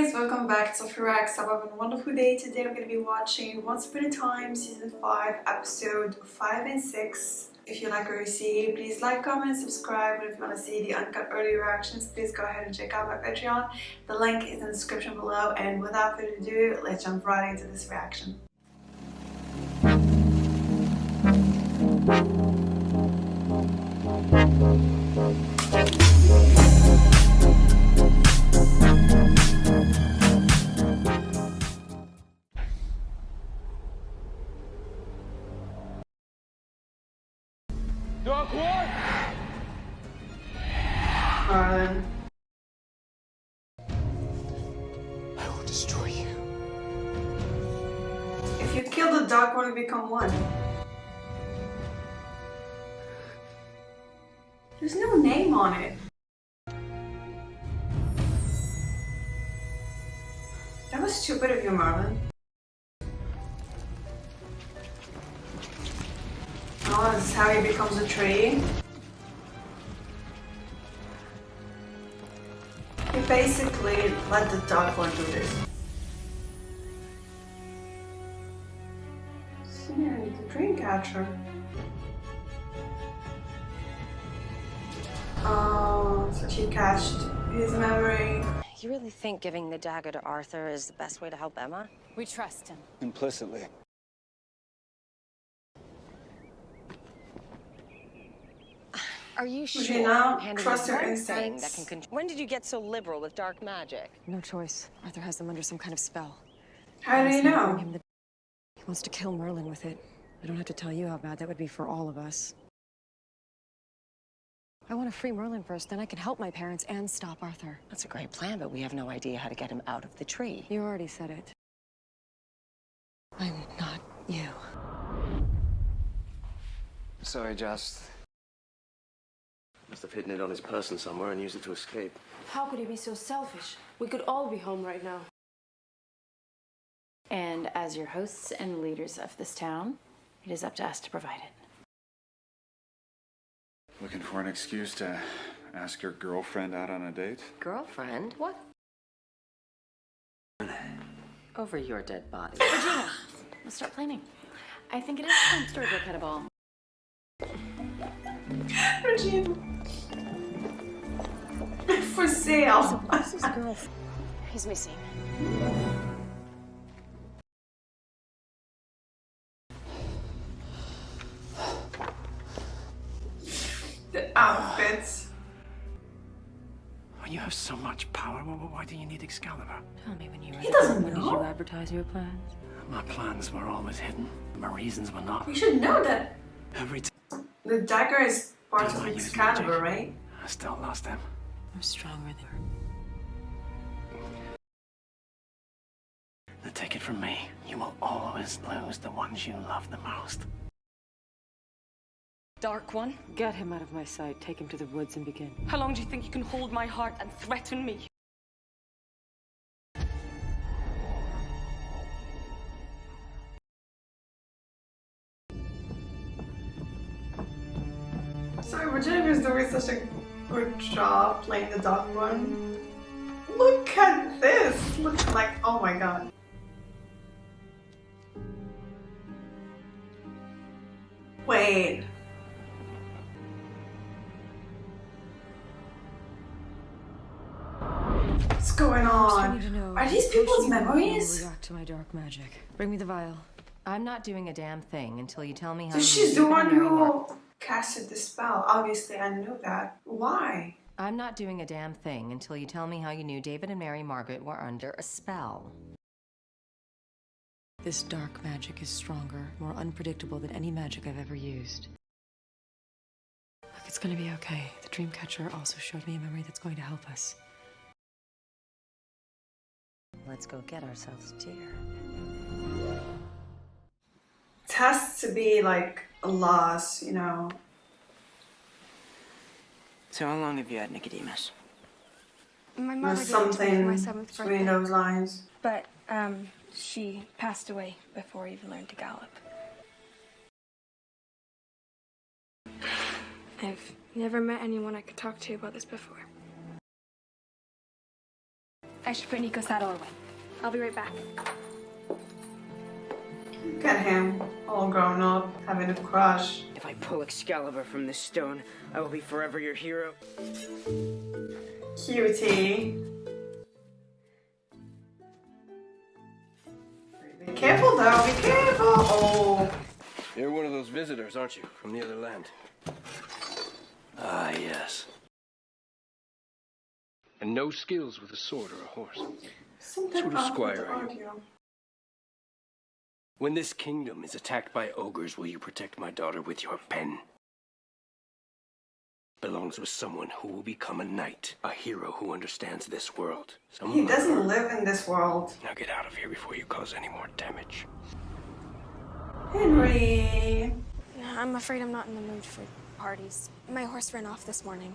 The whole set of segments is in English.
guys, welcome back to Rex. Have a wonderful day. Today I'm going to be watching Once Upon a Time Season 5 Episode 5 and 6. If you like what you see, please like, comment and subscribe. And if you want to see the uncut early reactions, please go ahead and check out my Patreon. The link is in the description below, and without further ado, let's jump right into this reaction. Dark One! Marlon. I will destroy you. If you kill the Dark One, you become one. There's no name on it. That was stupid of you, Marlon. Oh, this is how he becomes a tree. He basically let the Dark One do this. Yeah, the dream catcher. Oh, so she catched his memory. You really think giving the dagger to Arthur is the best way to help Emma? We trust him. Implicitly. Are you sure? you now Handing trust him your one thing instincts? that can when did you get so liberal with dark magic? No choice. Arthur has them under some kind of spell. How do you know? He wants to kill Merlin with it. I don't have to tell you how bad that would be for all of us. I want to free Merlin first, then I can help my parents and stop Arthur. That's a great plan, but we have no idea how to get him out of the tree. You already said it. I'm not you. Sorry, Just. Must have hidden it on his person somewhere and used it to escape. How could he be so selfish? We could all be home right now. And as your hosts and leaders of this town, it is up to us to provide it. Looking for an excuse to ask your girlfriend out on a date? Girlfriend? What? Over your dead body. Regina, let's start planning. I think it is time to start to cut a ball. Regina. For sale. Where's his girl? He's missing. The outfits. When you have so much power, why do you need Excalibur? Tell me when you were He doesn't when did know. you advertise your plans? My plans were always hidden. My reasons were not. You should know that Every time the dagger is part I of use Excalibur, magic, right? I still lost him. I'm stronger than her. Now take it from me. You will always lose the ones you love the most. Dark One, get him out of my sight. Take him to the woods and begin. How long do you think you can hold my heart and threaten me? Sorry, Regina is doing such a good job playing the Dark One. Look at this! Looks like, oh my god. Wait. What's going on? Are these people's memories? React to my dark magic. Bring me the vial. I'm not doing a damn thing until you tell me how So you she's knew the one David and Mary who casted the spell. Obviously, I knew that. Why? I'm not doing a damn thing until you tell me how you knew David and Mary Margaret were under a spell. This dark magic is stronger, more unpredictable than any magic I've ever used. Look, it's gonna be okay. The dream catcher also showed me a memory that's going to help us. Let's go get ourselves a deer. It has to be like a loss, you know. So how long have you had Nicodemus? My Or mother gave it to me for something my 7th between birthday, those lines. but she passed away before I even learned to gallop. I've never met anyone I could talk to about this before. I should put Nico's saddle away. I'll be right back. Look at him, all grown up, having a crush. If I pull Excalibur from this stone, I will be forever your hero. Cutie. Be careful though, be careful. Oh. You're one of those visitors, aren't you? From the other land. Ah, yes. And no skills with a sword or a horse. Something Sort of off with squire the are you? audio. When this kingdom is attacked by ogres, will you protect my daughter with your pen? Belongs with someone who will become a knight, a hero who understands this world. Someone He like doesn't her. live in this world. Now get out of here before you cause any more damage. Henry. I'm afraid I'm not in the mood for parties. My horse ran off this morning.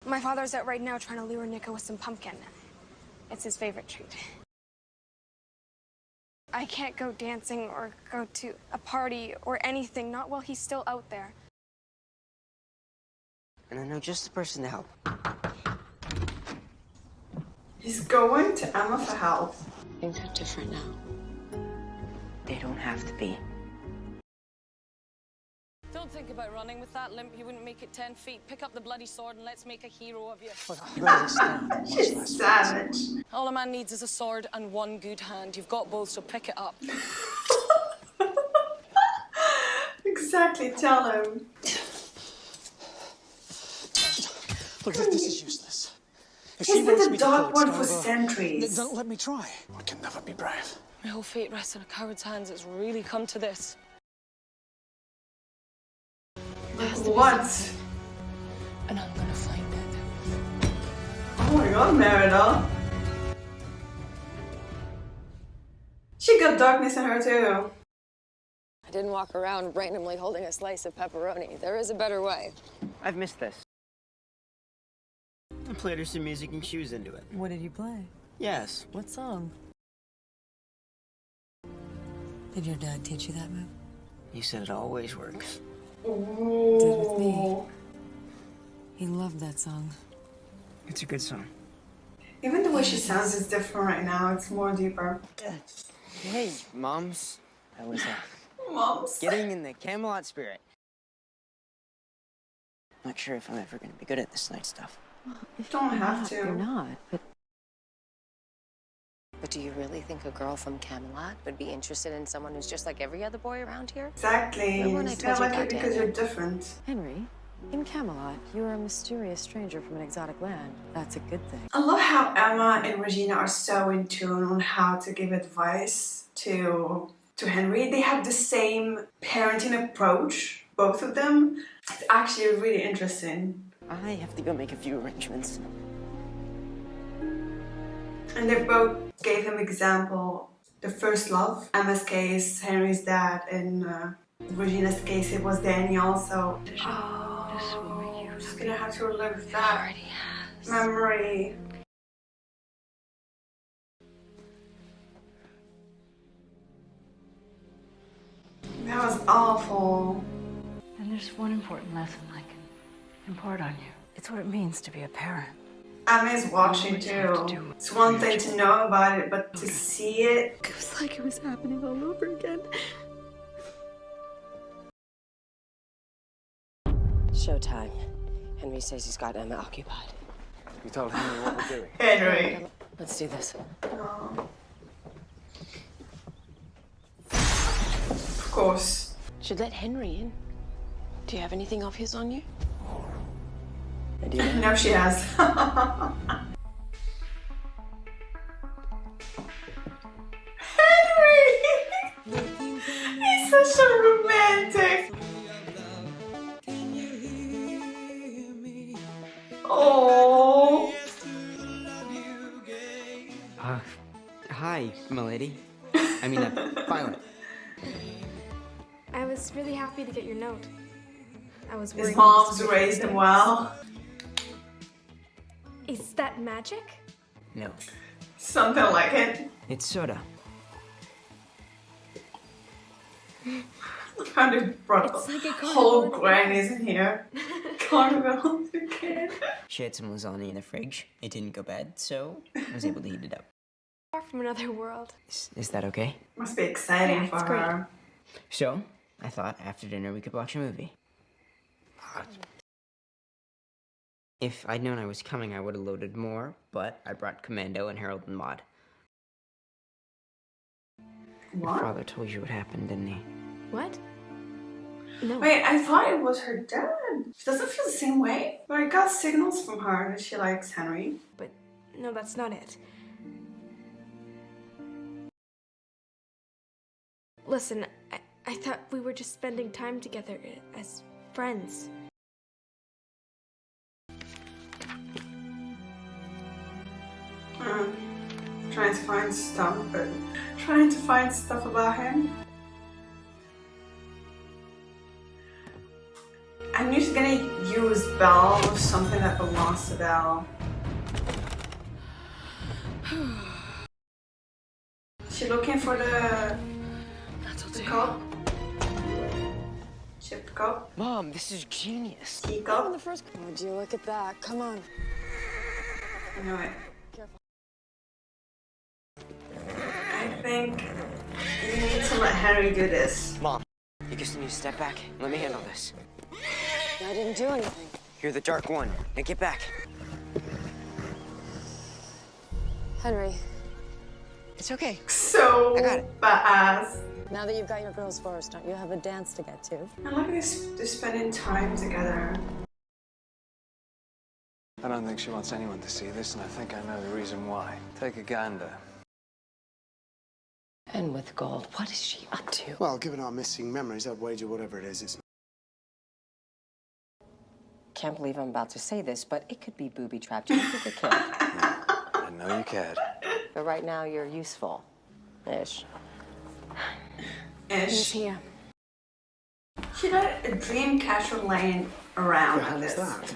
My father's out right now trying to lure Nico with some pumpkin. It's his favorite treat. I can't go dancing or go to a party or anything, not while he's still out there. And I know just the person to help. He's going to Emma for help. Things are different now. They don't have to be. Don't think about running with that limp. You wouldn't make it 10 feet. Pick up the bloody sword and let's make a hero of you. She's savage. All a man needs is a sword and one good hand. You've got both, so pick it up. Exactly, tell him. Look, this is useless. If He's been the dark one for centuries. Don't let me try. I can never be brave. My whole fate rests in a coward's hands. It's really come to this. What? And I'm gonna find it. Oh my god, Merida. She got darkness in her too. I didn't walk around randomly holding a slice of pepperoni. There is a better way. I've missed this. I played her some music and she was into it. What did you play? Yes. What song? Did your dad teach you that move? He said it always works. Ooh. Did with me. He loved that song. It's a good song. Even the way she sounds is different right now. It's more deeper. Hey, Moms. I was Moms. getting in the Camelot spirit. Not sure if I'm ever going to be good at this night stuff. You don't have You're to. not, but do you really think a girl from Camelot would be interested in someone who's just like every other boy around here? Exactly. Remember when I You told feel you like about it because Daniel? you're different. Henry, in Camelot, you are a mysterious stranger from an exotic land. That's a good thing. I love how Emma and Regina are so in tune on how to give advice to Henry. They have the same parenting approach, both of them. It's actually really interesting. I have to go make a few arrangements. And they both gave him example. The first love, Emma's case, Henry's dad, and Regina's case, it was Daniel. So he's gonna have to relive that memory. That was awful. And there's one important lesson I can impart on you. It's what it means to be a parent. Emma's watching too. It's one thing to know about it, but to see it. It was like it was happening all over again. Showtime. Henry says he's got Emma occupied. You told Henry what we're doing. Henry. Let's do this. Oh. Of course. Should let Henry in. Do you have anything of his on you? I do. Now she has. Henry! He's such a romantic. Oh. Hi, milady. I mean, Violet. I was really happy to get your note. I was His worried. mom's raised him well. Is that magic? No. Something like it. It's soda. Kind of brought It's like a whole carnival. grannies in here. Carnival kid. She had some lasagna in the fridge. It didn't go bad, so I was able to heat it up. Far from another world. Is that okay? Must be exciting Yeah, for it's great. her. So, I thought after dinner we could watch a movie. If I'd known I was coming, I would have loaded more, but I brought Commando and Harold and Maude. Your What? father told you what happened, didn't he? What? No. Wait, I thought it was her dad. She doesn't feel the same way. But I got signals from her that she likes Henry. But no, that's not it. Listen, I thought we were just spending time together as friends. Trying to find stuff, but trying to find stuff about him. I knew she's gonna use Belle with something that belongs to Belle. She looking for the cup? Chipped cup? Mom, this is genius. Teacup? Would you look at that? Come on. I know it. I think you need to let Henry do this. Mom, you just need to step back. Let me handle this. I didn't do anything. You're the dark one. Now get back. Henry, It's okay. So I got it. badass. now that you've got your girls first, don't you have a dance to get to? I like this. They're spending time together. I don't think she wants anyone to see this, and I think I know the reason why. Take a gander. And with Gold, what is she up to? Well, given our missing memories, I'd wager whatever it is, it's... Can't believe I'm about to say this, but it could be booby-trapped. You think it could. I know you cared. But right now, you're useful-ish. Ish. Here. She let a dream catcher laying around How like was this. that?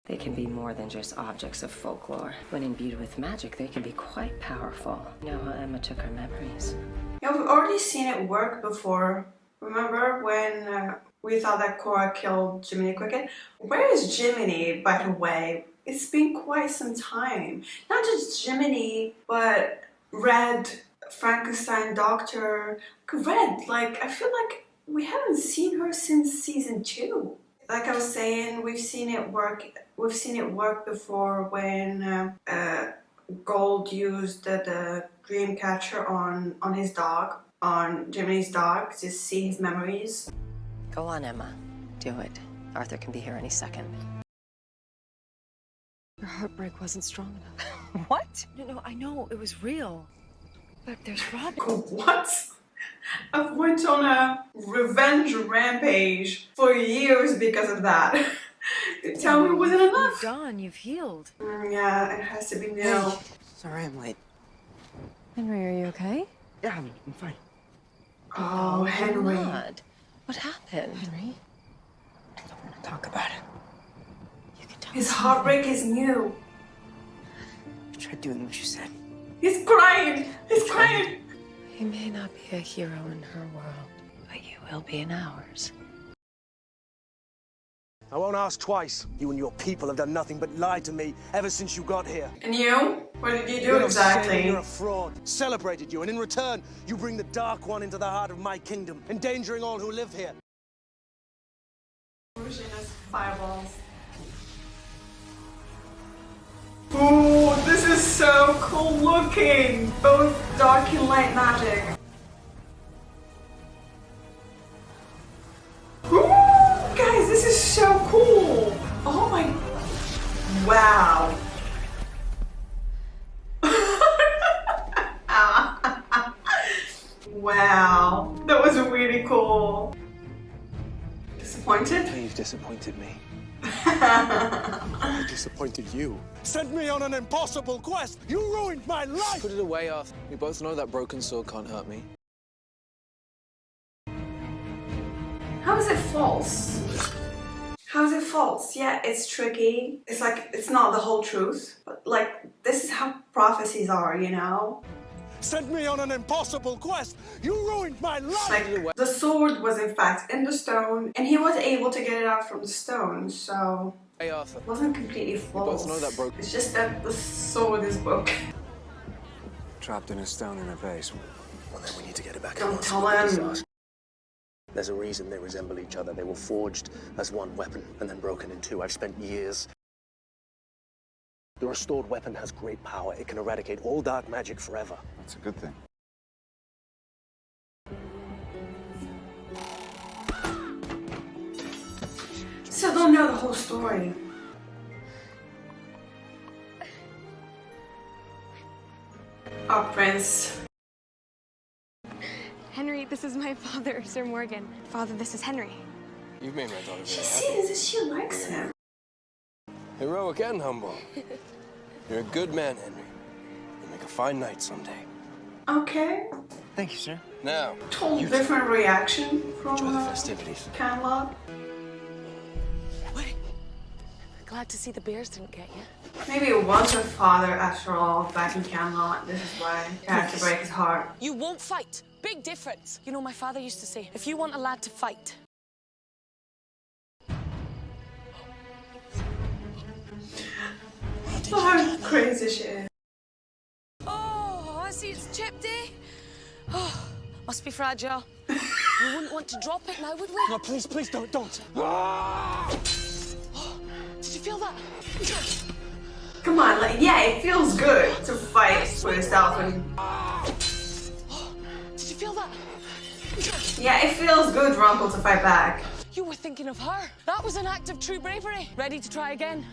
They can be more than just objects of folklore. When imbued with magic, they can be quite powerful. You know how Emma took her memories. Yeah, we've already seen it work before. Remember when we thought that Cora killed Jiminy Cricket? Where is Jiminy, by the way? It's been quite some time. Not just Jiminy, but Red, Frankenstein Doctor. Red, like, I feel like we haven't seen her since season 2. Like I was saying, we've seen it work. We've seen it work before when Gold used the dream catcher on his dog, on Jiminy's dog, to see his memories. Go on, Emma. Do it. Arthur can be here any second. Your heartbreak wasn't strong enough. What? No, I know, it was real. But there's Robin. What? I've went on a revenge rampage for years because of that. You tell me it wasn't enough. You've done, you've healed. Yeah, it has to be now. Sorry I'm late. Henry, are you okay? Yeah, I'm fine. Oh, Henry. God. What happened? Henry? I don't want to talk about it. You can tell His me. heartbreak is new. I tried doing what you said. He's crying. He's crying. He may not be a hero in her world, but you will be in ours. I won't ask twice. You and your people have done nothing but lie to me ever since you got here. And you? What did you do You're exactly? You're a fraud. Celebrated you, and in return, you bring the Dark One into the heart of my kingdom, endangering all who live here. Fireballs. Ooh, this is so cool looking! Both dark and light magic. Ooh, guys, this is so cool! Oh my... Wow. Wow. That was really cool. Disappointed? You've disappointed me. I disappointed you. Sent me on an impossible quest! You ruined my life! Put it away, Arthur. We both know that broken sword can't hurt me. How is it false? How is it false? Yeah, it's tricky. It's like, it's not the whole truth. But like, this is how prophecies are, you know? sent me on an impossible quest. You ruined my life. Like, the sword was in fact in the stone, and he was able to get it out from the stone, so Hey, Arthur. it wasn't completely false. both know that broke. It's just that the sword is broken. Trapped in a stone in a vase. Well, then we need to get it back. Don't tell him. There's a reason they resemble each other. They were forged as one weapon and then broken in two. I've spent years. The restored weapon has great power. It can eradicate all dark magic forever. That's a good thing. Still don't know the whole story. Oh, Prince. Henry, this is my father, Sir Morgan. Father, this is Henry. You've made my daughter She very sees that she likes him. heroic and humble. You're a good man, Henry. You'll make a fine knight someday. Okay. Thank you, sir. Now, Total different reaction from enjoy the festivities. Camelot. Glad to see the bears didn't get you. Maybe it was her father after all back in Camelot. This is why he had to break his heart. You won't fight. Big difference. You know, my father used to say, if you want a lad to fight. Oh, how crazy she is. Oh, I see it's chip day. Oh, must be fragile. We wouldn't want to drop it now, would we? No, please, please, don't. Did you feel that? Come on, like, yeah, it feels good to fight for yourself. And Did you feel that? yeah, it feels good, Runkle, to fight back. You were thinking of her. That was an act of true bravery. Ready to try again?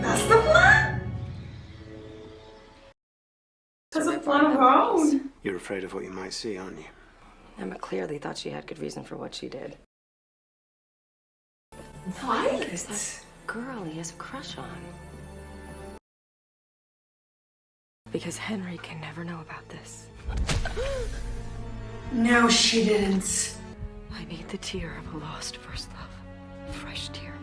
That's the plan? That's a plan of her own. You're afraid of what you might see, aren't you? Emma clearly thought she had good reason for what she did. What? Is that girl he has a crush on? Because Henry can never know about this. No, she didn't. I made the tear of a lost first love. A fresh tear.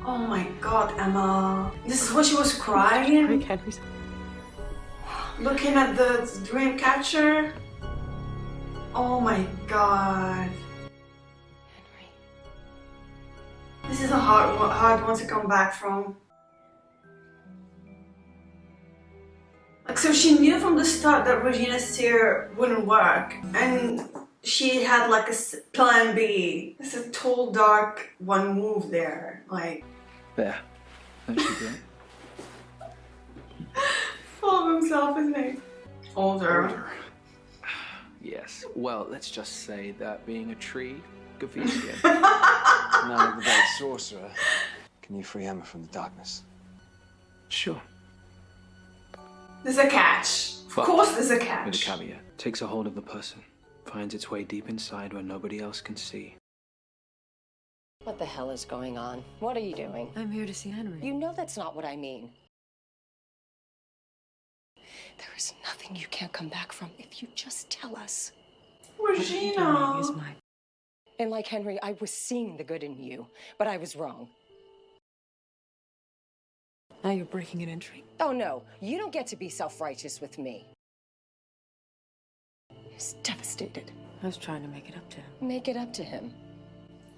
Oh my god, Emma. This is what she was crying? Henry's. Looking at the dream catcher? Oh my god. This is a hard one to come back from. Like, so she knew from the start that Regina's tear wouldn't work, and she had like a plan B. It's a tall, dark one move there. Like, There. That should do it. full of himself, isn't he? Older. Yes. Well, let's just say that being a tree, good for your skin. Now, the great sorcerer, can you free Emma from the darkness? Sure. There's a catch. Of course there's a catch. With a caveat. Takes a hold of the person, finds its way deep inside where nobody else can see. What the hell is going on? What are you doing? I'm here to see Henry. You know that's not what I mean. There is nothing you can't come back from if you just tell us. Regina. Is my... And like Henry, I was seeing the good in you, but I was wrong. Now you're breaking an entry. Oh no, you don't get to be self-righteous with me. He's devastated. I was trying to make it up to him. Make it up to him.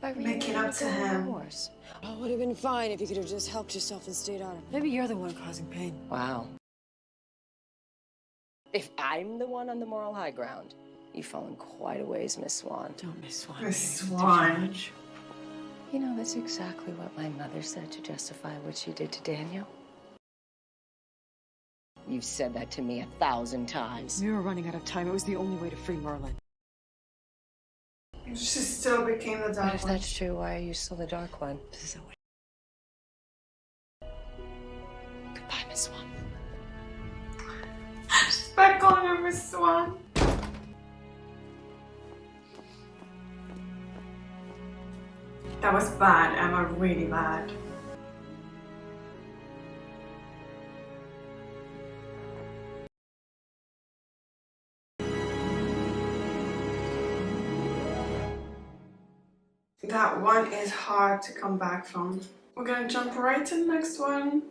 By Make it up to him. remorse. Oh, it would have been fine if you could have just helped yourself and stayed out of it. Maybe you're the one causing pain. Wow. If I'm the one on the moral high ground, you've fallen quite a ways, Miss Swan. Don't Miss Swan. Miss Swan. You know, that's exactly what my mother said to justify what she did to Daniel. You've said that to me 1,000 times. We were running out of time. It was the only way to free Merlin. She still became the But dark if one. that's true, why are you still the dark one? So Goodbye, Miss Swan. Back on her, Miss Swan. That was bad, Emma, really bad. That one is hard to come back from. We're gonna jump right to the next one.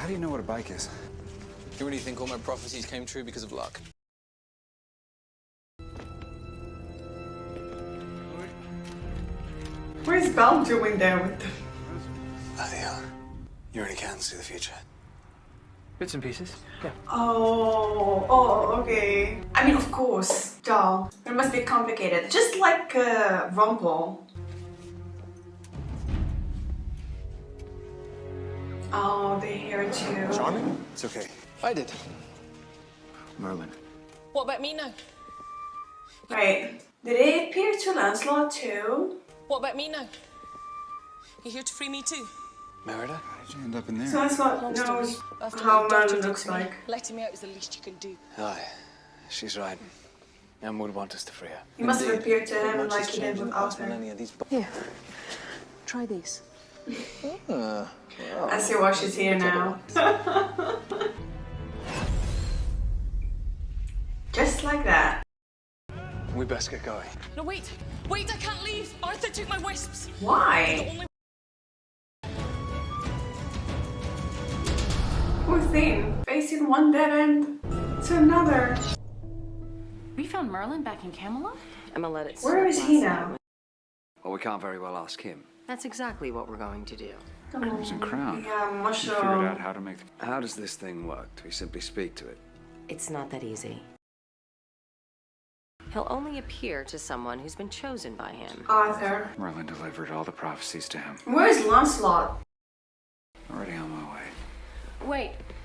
How do you know what a bike is? You really think all my prophecies came true because of luck? What is Belle doing there with the... Bloody hell. You really can see the future. Bits and pieces, yeah. Oh, okay. I mean, of course, duh. It must be complicated. Just like Rumple. Oh, they're here too. Charming? It's okay. I did. Merlin. What about me now? Right. Did they appear to Lancelot too? What about me now? You here to free me too? Merida? How did you end up in there? So Lancelot Long knows story. After how what your daughter Merlin did looks to me, like. letting me out is the least you can do. Aye, she's right. Em would want us to free her. He must have appeared to him Much like has he did changed in with the past Arthur. millennia. These Here, try these. I see why she's here now. Just like that. We best get going. No, wait! Wait, I can't leave! Arthur took my wisps! Why? They're the only... Poor thing. Facing one dead end to another. We found Merlin back in Camelot? Emma let it Where is he now? Well, we can't very well ask him. That's exactly what we're going to do. Crimson Crown. Yeah, You Musho. figured out how to make the... How does this thing work? Do we simply speak to it? It's not that easy. He'll only appear to someone who's been chosen by him. Arthur. Merlin delivered all the prophecies to him. Where's Lancelot? Already on my way.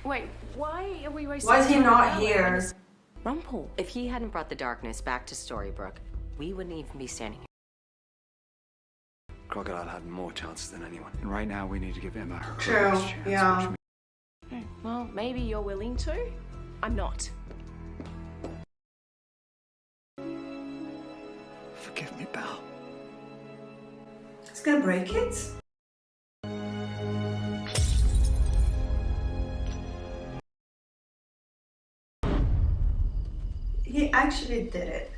Wait, why are we wasting Why is he time not with Merlin? here? Rumple. If he hadn't brought the darkness back to Storybrooke, we wouldn't even be standing here. Crocodile had more chances than anyone. And right now, we need to give Emma her True, greatest chance, yeah. which Well, maybe you're willing to. I'm not. Forgive me, Belle. He's gonna break it? He actually did it.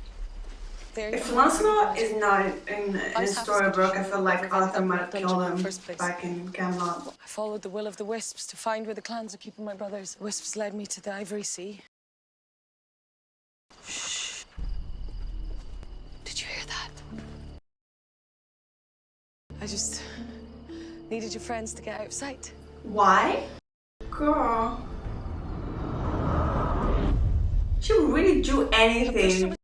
If Lancelot is not in Storybrooke, I feel like Arthur might have killed him back in Camelot. I followed the will of the wisps to find where the clans are keeping my brothers. The wisps led me to the Ivory Sea. Shh. Did you hear that? I just needed your friends to get out of sight. Why? Girl. She would really do anything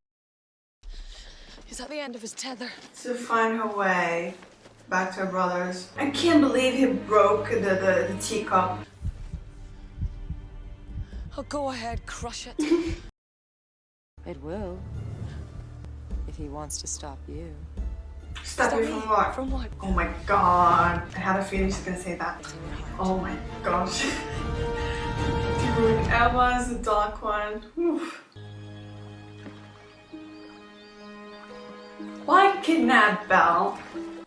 He's at the end of his tether. to find her way back to her brothers. I can't believe he broke the teacup. Oh, go ahead, crush it. It will. If he wants to stop you. Stop you from what? From what? Oh my god. I had a feeling she's gonna say that. Oh my gosh. Dude, Emma is a dark one. Whew. Why kidnap Belle?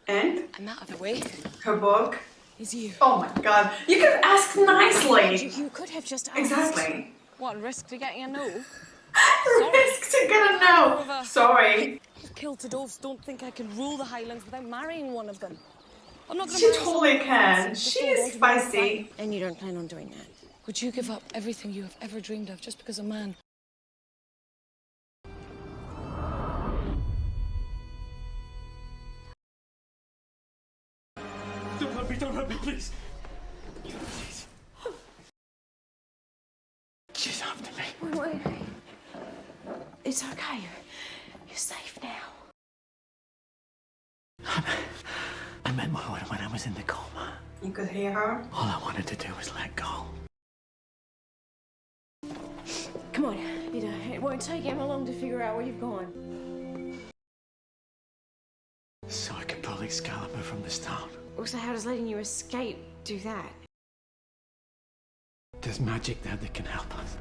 And And that other way her book? is you. Oh my god. You could have asked nicely. You could have just asked. Exactly. What, risk to getting a no? Risk to get a no. Sorry. Kilted don't think I can rule the Highlands without marrying one of them. I'm not gonna She marry totally someone can. fancy, She just is don't want to be feisty. And you don't plan on doing that? Would you give up everything you have ever dreamed of just because a man? Don't hurt me, please. Please. She's after me. Wait. It's okay. You're safe now. I met my wife when I was in the coma. You could hear her. All I wanted to do was let go. Come on, it won't take Emma long to figure out where you've gone. So I could pull Excalibur from the stone. Also, how does letting you escape do that? There's magic there that can help us.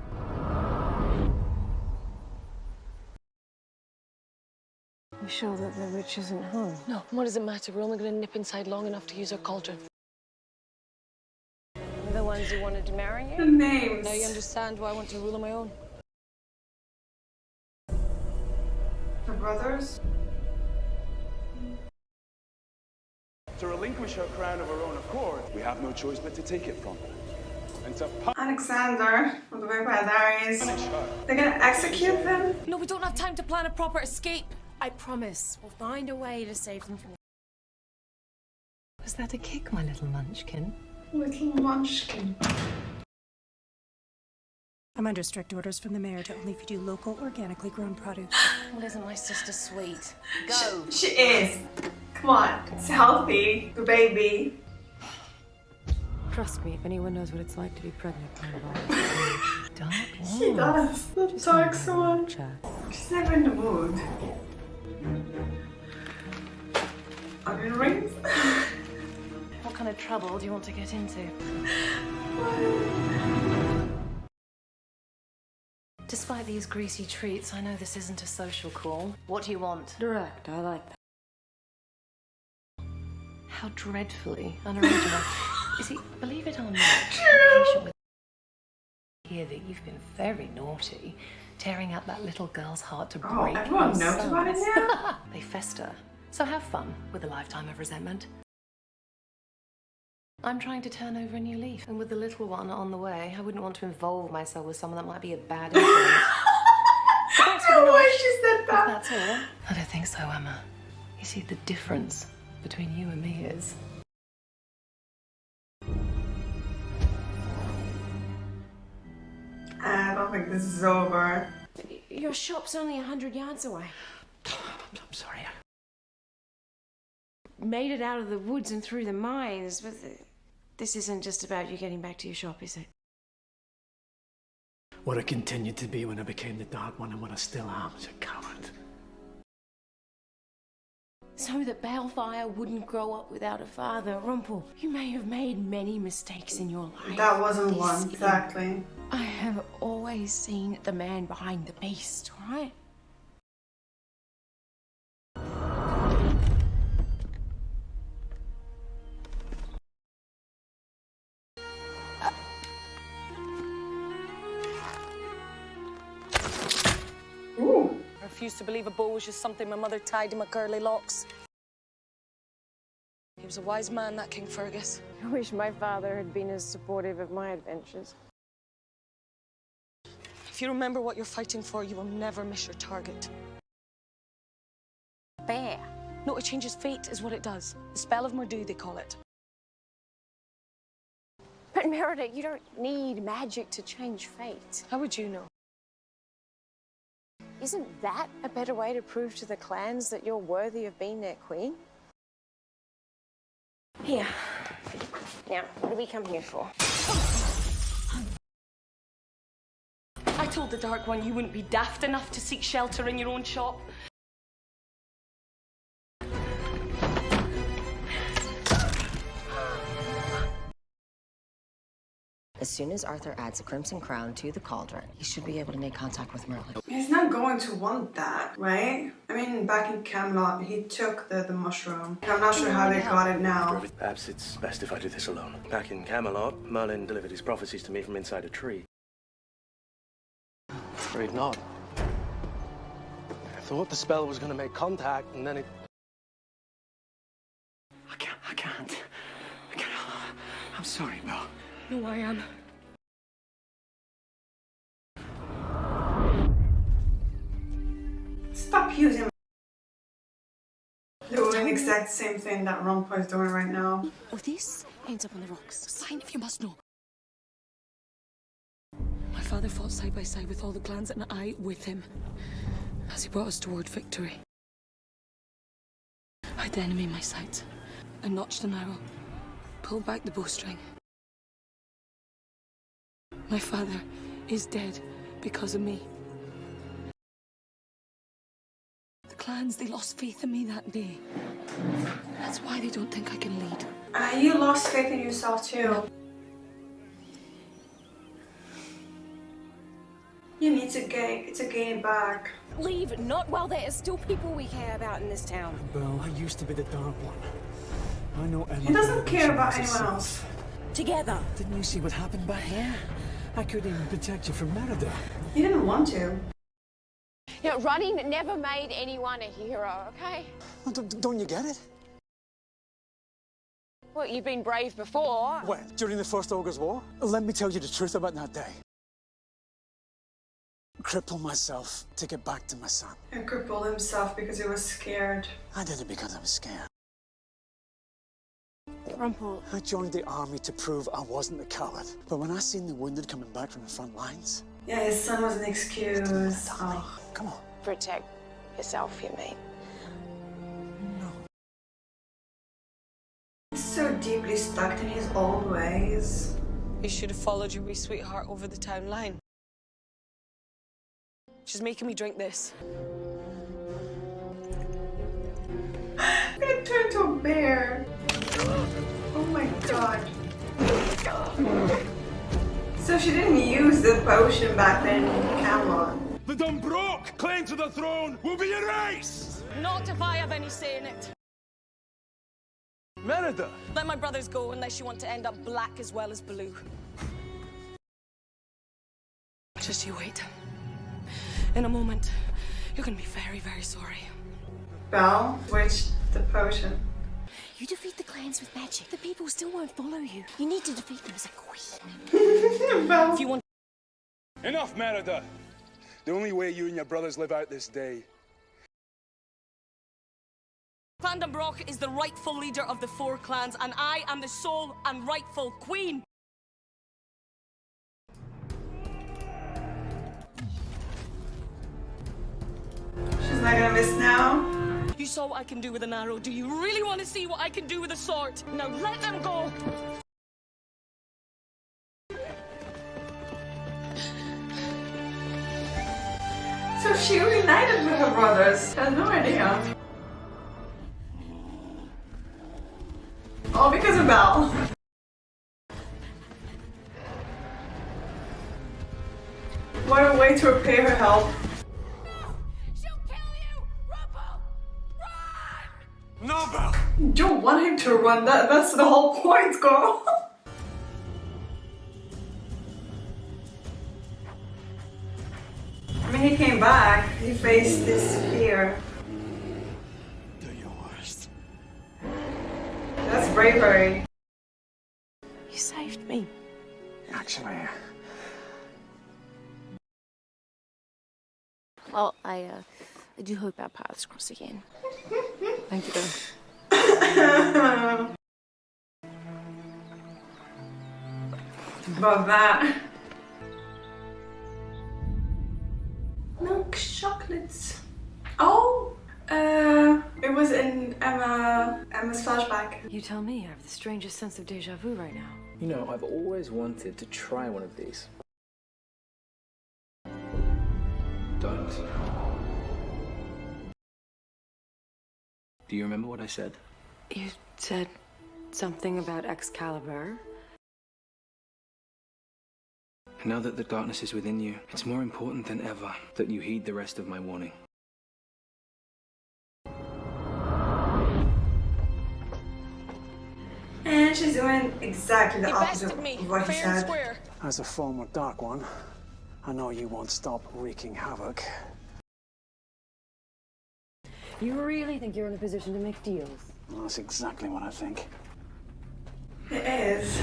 You sure that the witch isn't home? No, what does it matter? We're only going to nip inside long enough to use our cauldron. The ones who wanted to marry The you? names. Now you understand why I want to rule on my own. Her brothers. To relinquish her crown of her own accord, we have no choice but to take it from her. Alexander from the Vampire Diaries. They're gonna execute them? No, we don't have time to plan a proper escape. I promise we'll find a way to save them from. Was that a kick, my little munchkin? Little munchkin. I'm under strict orders from the mayor to only feed you local, organically grown produce. Well, isn't my sister sweet? Go. She is. Come on, it's healthy. The baby. Trust me, if anyone knows what it's like to be pregnant, Dark She does. Don't talk so much. She's never in the mood. Onion rings? What kind of trouble do you want to get into? Despite these greasy treats, I know this isn't a social call. What do you want? Direct, I like that. How dreadfully unoriginal. You see, believe it or not, I'm patient with hear that you've been very naughty, tearing out that little girl's heart to break. Oh, everyone knows about it now. They fester. So have fun with a lifetime of resentment. I'm trying to turn over a new leaf, and with the little one on the way, I wouldn't want to involve myself with someone that might be a bad influence. No way she said that. That's all. I don't think so, Emma. You see, the difference between you and me is... I don't think this is over. Your shop's only 100 yards away. I'm sorry. Made it out of the woods and through the mines, but this isn't just about you getting back to your shop, is it? What I continued to be when I became the Dark One and what I still am is a coward. So that Balefire wouldn't grow up without a father. Rumpel, you may have made many mistakes in your life. That wasn't one, exactly. I have always seen the man behind the beast, right? I refuse to believe a bow was just something my mother tied in my curly locks. He was a wise man, that King Fergus. I wish my father had been as supportive of my adventures. If you remember what you're fighting for, you will never miss your target. Bear. No, it changes fate is what it does. The spell of Mordu, they call it. But Merida, you don't need magic to change fate. How would you know? Isn't that a better way to prove to the clans that you're worthy of being their queen? Here. Now, what do we come here for? I told the Dark One you wouldn't be daft enough to seek shelter in your own shop. As soon as Arthur adds a crimson crown to the cauldron, he should be able to make contact with Merlin. He's not going to want that, right? I mean, back in Camelot, he took the mushroom. I'm not sure how they got it now. Perhaps it's best if I do this alone. Back in Camelot, Merlin delivered his prophecies to me from inside a tree. Afraid not. I thought the spell was going to make contact, and then it... I can't. I'm sorry, Bill. No, I am. Stop using. They're doing the exact same thing that Rompo is doing right now. Oh, this ends up on the rocks. Sign if you must know. My father fought side by side with all the clans, and I with him, as he brought us toward victory. I had the enemy in my sights. I notched an arrow, pulled back the bowstring. My father is dead because of me. The clans, they lost faith in me that day. That's why they don't think I can lead. You lost faith in yourself too. You need to gain it back. Leave, not while there are still people we care about in this town. Bill, I used to be the Dark One. I know Emma. He doesn't care about anyone else. Together. Didn't you see what happened back here? I couldn't even protect you from Merida. You didn't want to. You know, running never made anyone a hero, okay? Well, don't you get it? Well, you've been brave before. When? During the First Ogre's War? Let me tell you the truth about that day. Cripple myself to get back to my son. And crippled himself because he was scared. I did it because I was scared. Rumpel. I joined the army to prove I wasn't a coward. But when I seen the wounded coming back from the front lines... Yeah, his son was an excuse. Oh. Come on. Protect yourself, you mean? He's so deeply stuck in his old ways. You should have followed your wee sweetheart over the town line. She's making me drink this. It turned to a bear. Oh my god. So she didn't use the potion back then in Camelot. The Dunbrook claim to the throne will be erased! Not if I have any say in it. Merida! Let my brothers go unless you want to end up black as well as blue. Just you wait. In a moment, you're gonna be very, very sorry. Belle switched the potion. You defeat the clans with magic. The people still won't follow you. You need to defeat them as a queen. Belle. If you want... Enough, Merida! The only way you and your brothers live out this day. Clan Dunbrook is the rightful leader of the 4 clans, and I am the sole and rightful queen. She's not gonna miss now. You saw what I can do with an arrow. Do you really want to see what I can do with a sword? Now let them go. So she reunited with her brothers. I had no idea. All because of Belle. What a way to repay her help. No, Belle! You don't want him to run, that's the whole point, girl. I mean, he came back, he faced this fear. Do your worst. That's bravery. You saved me. Actually... Well, I do hope our paths cross again. Thank you, About that. Milk chocolates. Oh, it was in Emma's flashback. You tell me, I have the strangest sense of deja vu right now. You know, I've always wanted to try one of these. Don't. Do you remember what I said? You said something about Excalibur. And now that the darkness is within you, it's more important than ever that you heed the rest of my warning. And she's doing exactly the opposite bested me, of what he fair and said. square. As a former Dark One, I know you won't stop wreaking havoc. You really think you're in a position to make deals? Well, that's exactly what I think. It is.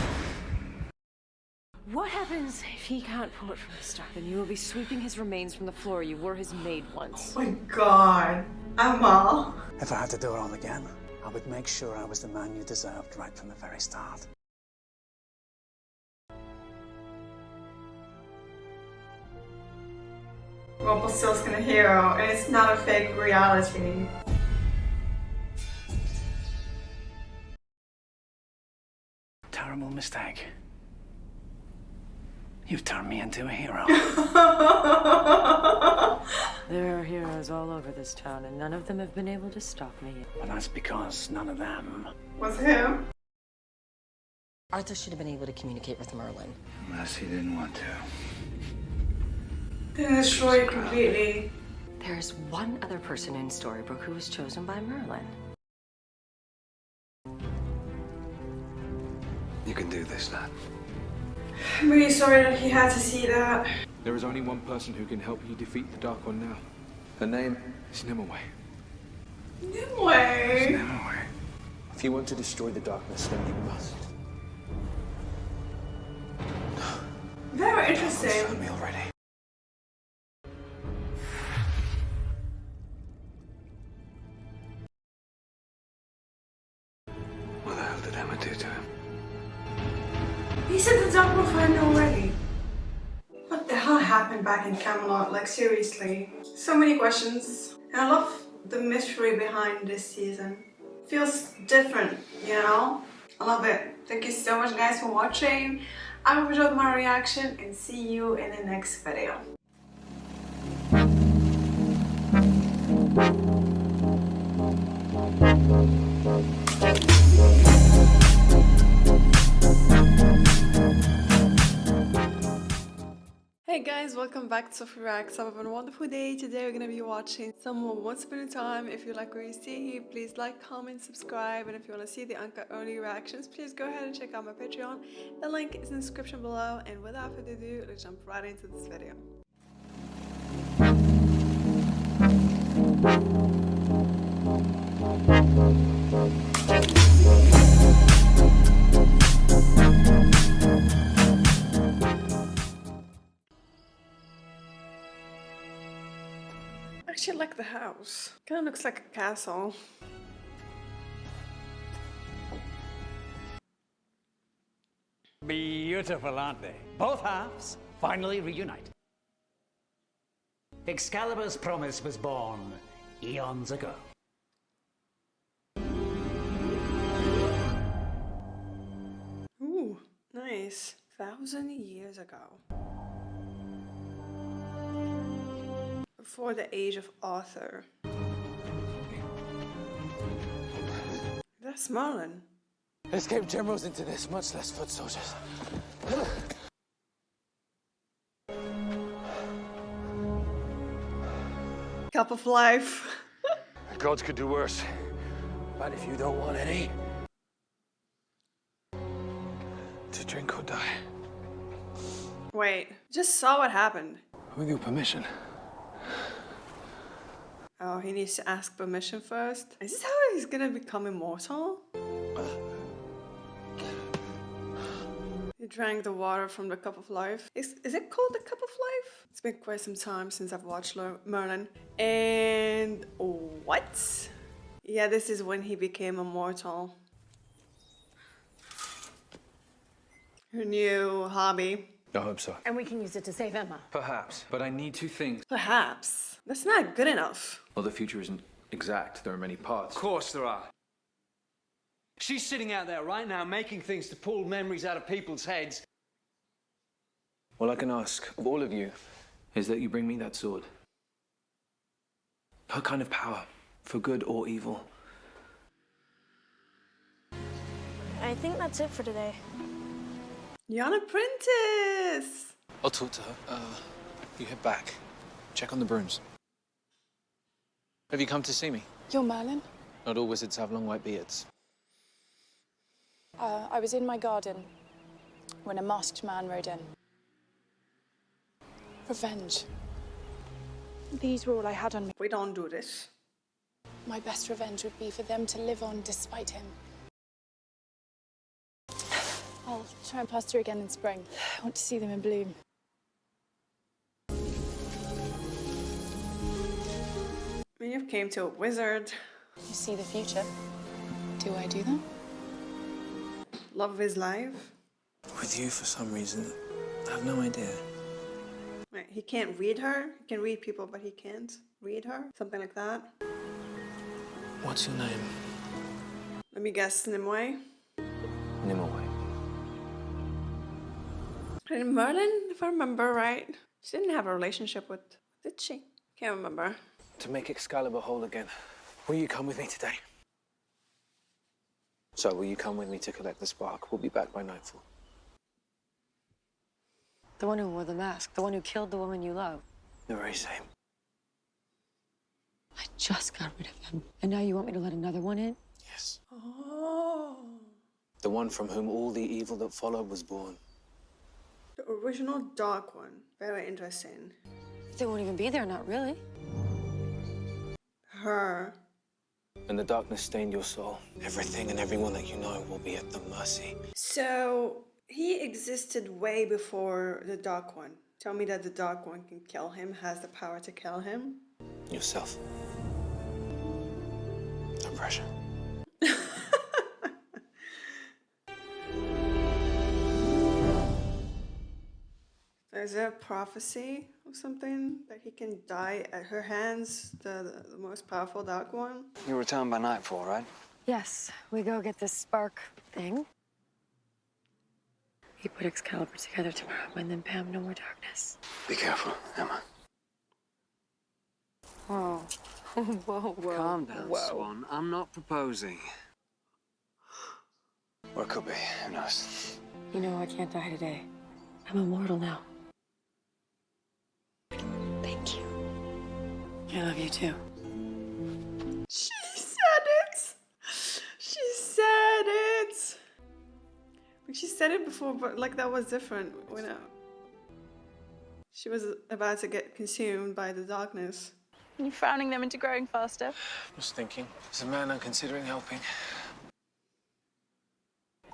What happens if he can't pull it from the start? Then you will be sweeping his remains from the floor you were his maid once. Oh my god. Emma. If I had to do it all again, I would make sure I was the man you deserved right from the very start. Rumpelstiltskin a hero, and it's not a fake reality. Terrible mistake. You've turned me into a hero. There are heroes all over this town, and none of them have been able to stop me. But that's because none of them Was him? Arthur should have been able to communicate with Merlin. Unless he didn't want to. They destroy it completely. There's one other person in Storybrooke who was chosen by Merlin. You can do this, lad. I'm really sorry that he had to see that. There is only one person who can help you defeat the Dark One now. Her name is Nimue. No way. Nimue. If you want to destroy the darkness, then you must. Very interesting. It's found me already. What the hell did Emma do to him? He said the dog will find already. What the hell happened back in Camelot? Like, seriously. So many questions. And I love the mystery behind this season. Feels different, you know? I love it. Thank you so much, guys, for watching. I hope you enjoyed my reaction and see you in the next video. Hey guys, welcome back to Sophie Reacts. Have a wonderful day. Today we're gonna be watching some more Once Upon a Time. If you like what you see here, please like, comment, subscribe, and if you want to see the uncut only reactions, please go ahead and check out my Patreon. The link is in the description below. And without further ado, let's jump right into this video. I actually like the house. Kind of looks like a castle. Beautiful, aren't they? Both halves finally reunite. Excalibur's promise was born eons ago. Ooh, nice. 1,000 years ago. Before the age of Arthur. That's Merlin. Escape generals into this, much less foot soldiers. Cup of life. The gods could do worse. But if you don't want any, to drink or die. Wait, just saw what happened. With your permission. Oh, he needs to ask permission first. Is this how he's gonna become immortal? He drank the water from the cup of life. Is it called the cup of life? It's been quite some time since I've watched Merlin. And what? Yeah, this is when he became immortal. Her new hobby. I hope so. And we can use it to save Emma. Perhaps, but I need two things. Perhaps. That's not good enough. Well, the future isn't exact. There are many parts. Of course there are. She's sitting out there right now making things to pull memories out of people's heads. All I can ask of all of you is that you bring me that sword. Her kind of power, for good or evil. I think that's it for today. Yana Prentice! I'll talk to her. You head back. Check on the brooms. Have you come to see me? You're Merlin? Not all wizards have long white beards. I was in my garden when a masked man rode in. Revenge. These were all I had on me. We don't do this. My best revenge would be for them to live on despite him. I'll try and pass through again in spring. I want to see them in bloom. When you came to a wizard. You see the future. Do I do that? Love of his life. With you, for some reason, I have no idea. Right, he can't read her. He can read people, but he can't read her. Something like that. What's your name? Let me guess, Nimue. Nimue. And Merlin, if I remember right, she didn't have a relationship with, did she? Can't remember. To make Excalibur whole again, will you come with me today? So, will you come with me to collect the spark? We'll be back by nightfall. The one who wore the mask, the one who killed the woman you love. The very same. I just got rid of him. And now you want me to let another one in? Yes. Oh. The one from whom all the evil that followed was born. The original dark one. Very interesting. They won't even be there, not really. Her. And the darkness stained your soul. Everything and everyone that you know will be at the mercy. So he existed way before the Dark One. Tell me that the Dark One can kill him, has the power to kill him. Yourself. No pressure. Is there a prophecy or something that he can die at her hands, the most powerful Dark One? You return by nightfall, right? Yes, we go get this spark thing. We put Excalibur together tomorrow, and then bam, no more darkness. Be careful, Emma. Whoa. Whoa, whoa. Calm down, Swan. I'm not proposing. Or it could be, who knows? You know I can't die today. I'm immortal now. Thank you. I love you too. She said it! She said it! Like she said it before, but like that was different. You know. She was about to get consumed by the darkness. Are you frowning them into growing faster? Just thinking. Is a man I'm considering helping?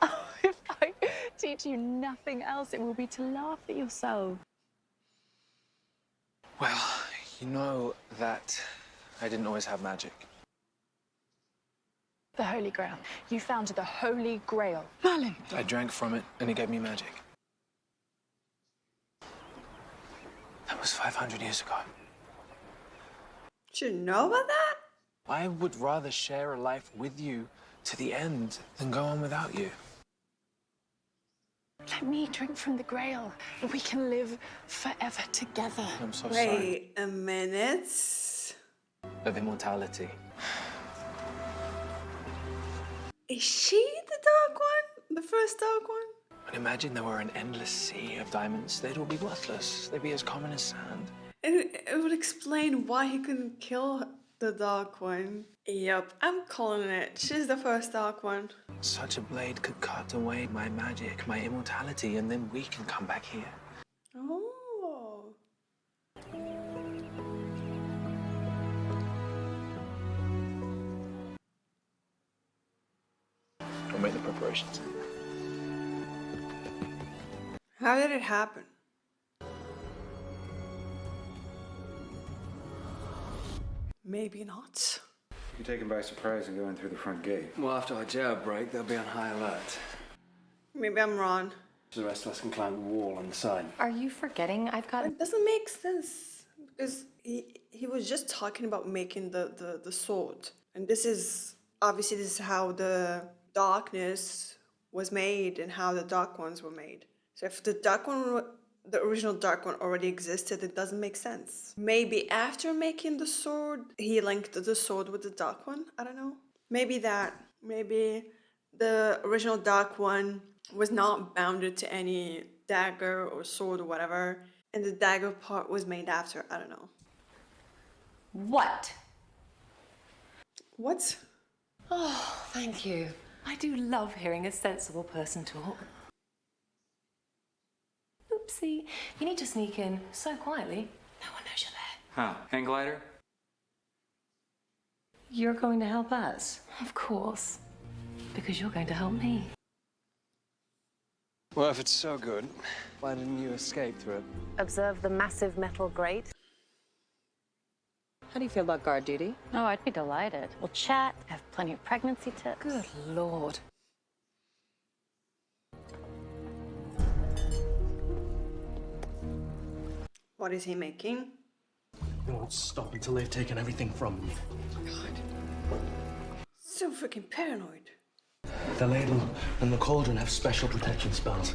Oh, if I teach you nothing else, it will be to laugh at yourself. Well, you know that I didn't always have magic. The Holy Grail. You found the Holy Grail. Merlin! I drank from it, and it gave me magic. That was 500 years ago. Did you know about that? I would rather share a life with you to the end than go on without you. Let me drink from the Grail, and we can live forever together. I'm so sorry. Wait a minute. Of immortality. Is she the Dark One? The first Dark One? And imagine there were an endless sea of diamonds. They'd all be worthless. They'd be as common as sand. It would explain why he couldn't kill the Dark One. Yep, I'm calling it. She's the first Dark One. Such a blade could cut away my magic, my immortality, and then we can come back here. Oh. I'll make the preparations. How did it happen? Maybe not. You're taken by surprise and go in through the front gate. Well, after our jailbreak, they'll be on high alert. Maybe I'm wrong. So the rest of us can climb the wall on the side. Are you forgetting I've got... It doesn't make sense. Because he was just talking about making the sword. And this is... Obviously, this is how the darkness was made and how the Dark Ones were made. So if the Dark One... The original Dark One already existed, it doesn't make sense. Maybe after making the sword, he linked the sword with the Dark One? I don't know. Maybe that. Maybe the original Dark One was not bounded to any dagger or sword or whatever, and the dagger part was made after. I don't know. What? What? Oh, thank you. I do love hearing a sensible person talk. Oopsie. You need to sneak in so quietly. No one knows you're there. How? Hang glider? You're going to help us? Of course. Because you're going to help me. Well, if it's so good, why didn't you escape through it? Observe the massive metal grate. How do you feel about guard duty? Oh, I'd be delighted. We'll chat, have plenty of pregnancy tips. Good Lord. What is he making? They won't stop until they've taken everything from me. God. So freaking paranoid. The ladle and the cauldron have special protection spells.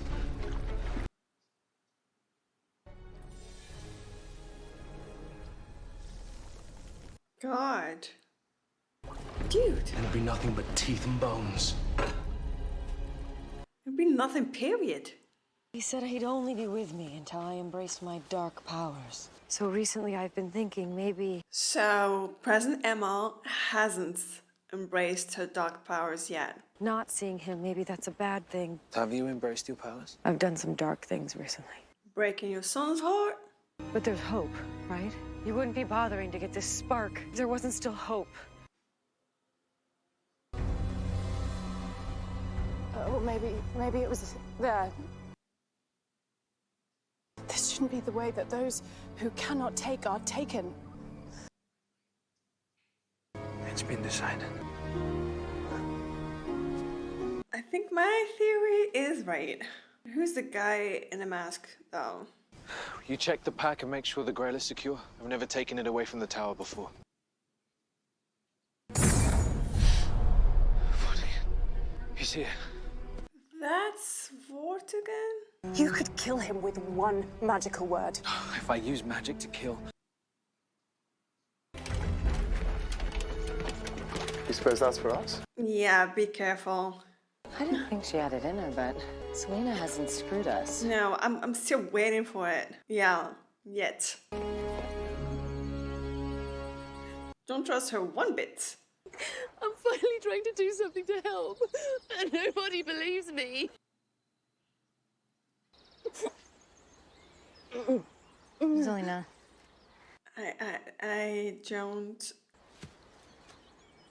God. Dude. And it'll be nothing but teeth and bones. It'll be nothing, period. He said he'd only be with me until I embraced my dark powers. So recently I've been thinking maybe... So, present Emma hasn't embraced her dark powers yet. Not seeing him, maybe that's a bad thing. Have you embraced your powers? I've done some dark things recently. Breaking your son's heart? But there's hope, right? You wouldn't be bothering to get this spark if there wasn't still hope. Oh, maybe it was there. This shouldn't be the way that those who cannot take are taken. It's been decided. I think my theory is right. Who's the guy in the mask, though? You check the pack and make sure the Grail is secure. I've never taken it away from the tower before. He's here. That's Vortigern? You could kill him with one magical word. If I use magic to kill... You suppose that's for us? Yeah, be careful. I didn't think she had it in her, but Selena hasn't screwed us. No, I'm still waiting for it. Yeah, yet. Don't trust her one bit. I'm finally trying to do something to help, and nobody believes me. Selena. I don't...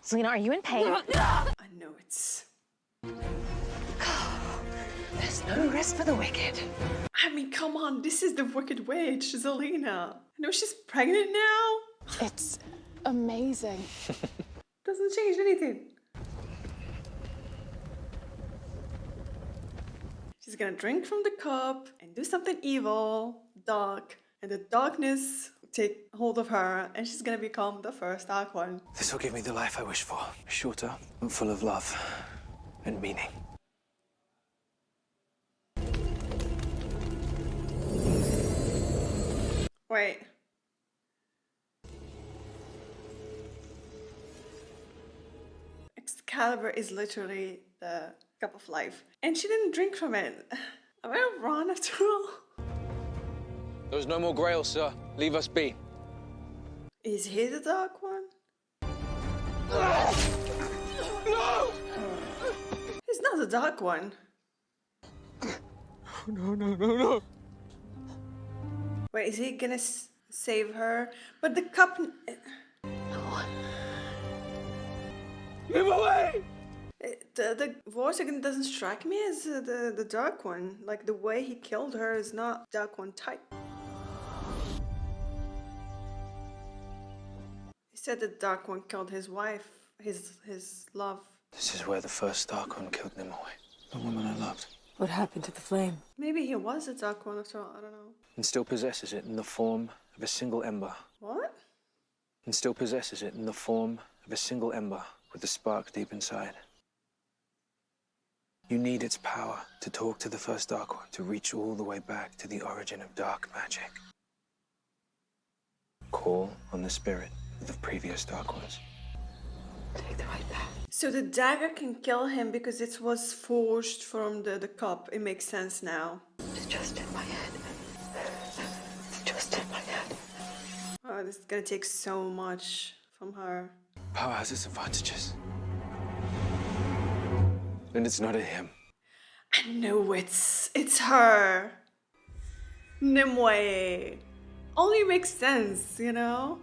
Selena, are you in pain? I know it's... There's no rest for the wicked. I mean, come on, this is the Wicked Witch, Zelina. I know she's pregnant now. It's amazing. Doesn't change anything. She's gonna drink from the cup and do something evil, dark, and the darkness take hold of her, and she's gonna become the first Dark One. This will give me the life I wish for. Shorter and full of love and meaning. Wait. Excalibur is literally the cup of life. And she didn't drink from it. Am I wrong after all? There's no more Grail, sir. Leave us be. Is he the Dark One? No! He's not the Dark One. No. Wait, is he gonna save her? But the cup... Move away! The Vortigern doesn't strike me as the Dark One. Like, the way he killed her is not Dark One type. He said the Dark One killed his wife, his love. This is where the first Dark One killed Nimue, the woman I loved. What happened to the flame? Maybe he was the Dark One after all, I don't know. And still possesses it in the form of a single ember. What? And still possesses it in the form of a single ember with the spark deep inside. You need its power to talk to the first Dark One, to reach all the way back to the origin of dark magic. Call on the spirit of the previous Dark Ones. Take the right path. So the dagger can kill him because it was forged from the cup. It makes sense now. It's just in my head. It's just in my head. Oh, this is gonna take so much from her. Power has its advantages. And it's not at him. I know it's her. Nimue. Only makes sense, you know?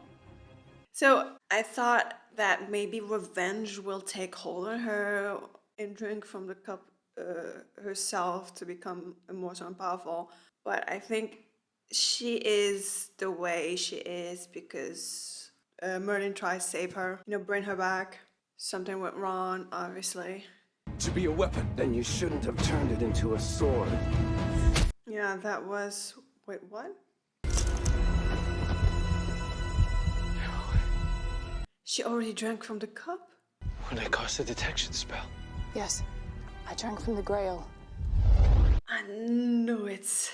So I thought that maybe revenge will take hold on her and drink from the cup herself to become immortal and powerful. But I think she is the way she is because Merlin tried to save her, you know, bring her back. Something went wrong, obviously. To be a weapon. Then you shouldn't have turned it into a sword. Yeah, that was... Wait, what? She already drank from the cup? When I cast a detection spell. Yes, I drank from the Grail. I knew it.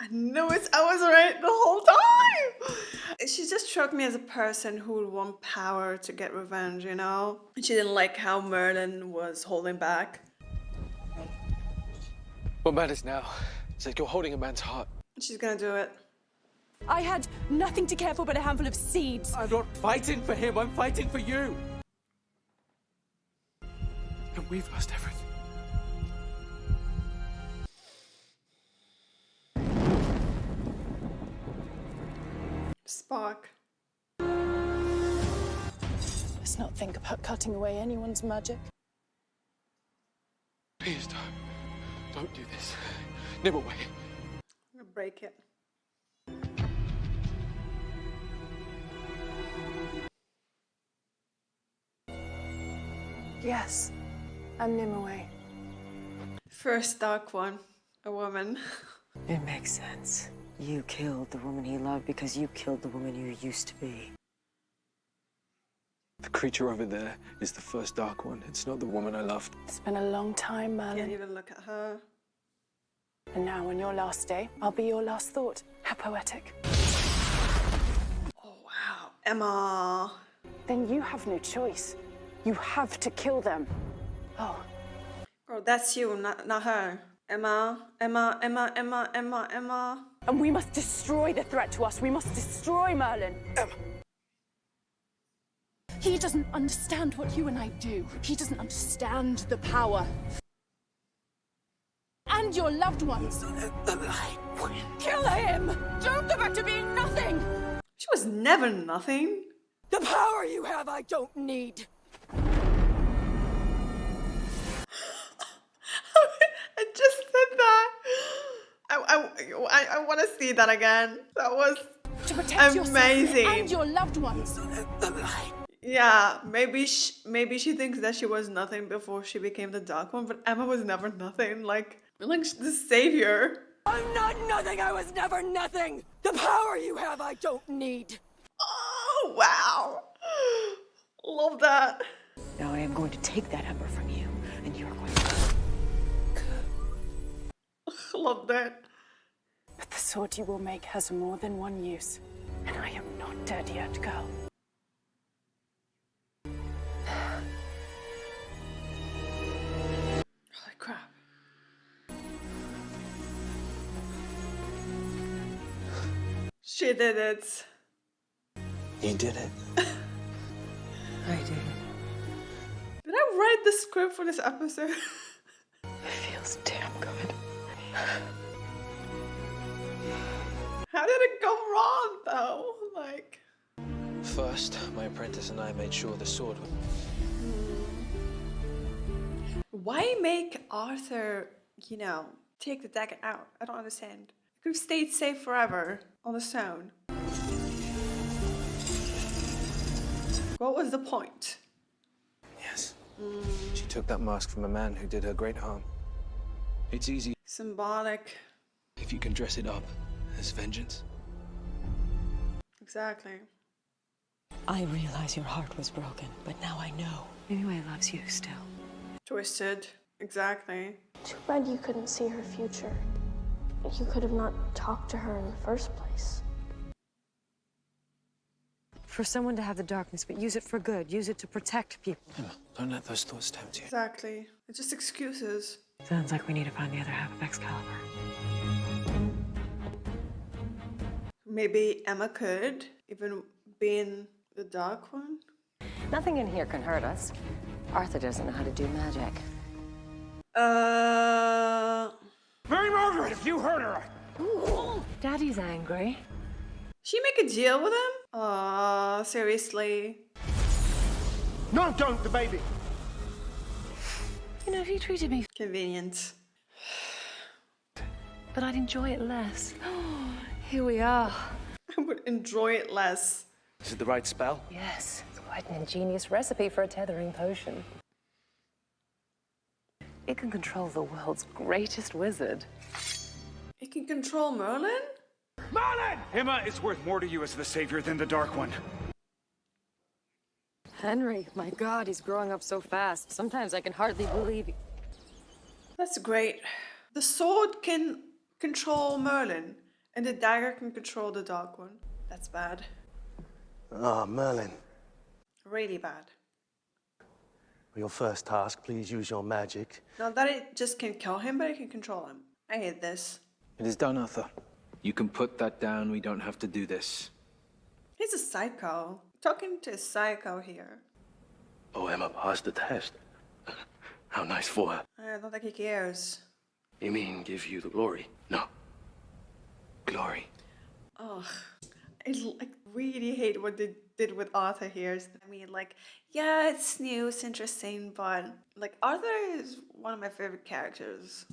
I was right the whole time. She just struck me as a person who would want power to get revenge, you know? She didn't like how Merlin was holding back. What matters now is that you're holding a man's heart. She's gonna do it. I had nothing to care for but a handful of seeds. I'm not fighting for him, I'm fighting for you. And we've lost everything. Spark. Let's not think about cutting away anyone's magic. Please don't do this. Nib away. I'm gonna break it. Yes, I'm Nimue. First dark one, a woman. It makes sense. You killed the woman he loved because you killed the woman you used to be. The creature over there is the first dark one. It's not the woman I loved. It's been a long time, Can't Merlin. even look at her. And now, on your last day, I'll be your last thought. How poetic. Oh wow, Emma. Then you have no choice. You have to kill them. Oh. Girl, that's you, not her. Emma, Emma, Emma, Emma, Emma, Emma. And we must destroy the threat to us. We must destroy Merlin. Emma. He doesn't understand what you and I do. He doesn't understand the power. And your loved ones. Kill him! Don't go back to being nothing! She was never nothing. The power you have, I don't need. I just said that. I want to see that again. That was To protect amazing. yourself and your loved ones. Yeah, maybe she thinks that she was nothing before she became the Dark One, but Emma was never nothing. Like the savior. I'm not nothing. I was never nothing. The power you have, I don't need. Oh wow, love that. Now I am going to take that ember from you, and you are going to... Love that. But the sword you will make has more than one use, and I am not dead yet, girl. Holy crap. She did it. You did it. I did. Did I write the script for this episode? It feels damn good. How did it go wrong though? Like, First, my apprentice and I made sure the sword would... why make Arthur, take the dagger out? I don't understand. It could have stayed safe forever on the stone. What was the point? Yes. She took that mask from a man who did her great harm. It's easy Symbolic. if you can dress it up as vengeance. Exactly. I realize your heart was broken, but now I know. Nimue loves you still. Twisted. Exactly. Too bad you couldn't see her future. You could have not talked to her in the first place. For someone to have the darkness, but use it for good. Use it to protect people. Emma, don't let those thoughts tempt you. Exactly. It's just excuses. Sounds like we need to find the other half of Excalibur. Maybe Emma could, even being the Dark One. Nothing in here can hurt us. Arthur doesn't know how to do magic. Mary Margaret, if you hurt her! Ooh, Daddy's angry. She make a deal with him? Seriously? No, don't, the baby! You know, if you treated me, Convenient. but I'd enjoy it less. Here we are. I would enjoy it less. Is it the right spell? Yes, it's quite an ingenious recipe for a tethering potion. It can control the world's greatest wizard. It can control Merlin? Merlin! Emma is worth more to you as the savior than the Dark One. Henry, my God, he's growing up so fast. Sometimes I can hardly believe it. That's great. The sword can control Merlin, and the dagger can control the Dark One. That's bad. Ah, Merlin. Really bad. For your first task, please use your magic. Not that it just can kill him, but it can control him. I hate this. It is done, Arthur. You can put that down. We don't have to do this. He's a psycho. Talking to a psycho here. Oh, Emma passed the test. How nice for her. I don't think he cares. You mean give you the glory? No. Glory. Ugh. Really hate what they did with Arthur here. I mean, like, yeah, it's new, it's interesting, but like Arthur is one of my favorite characters.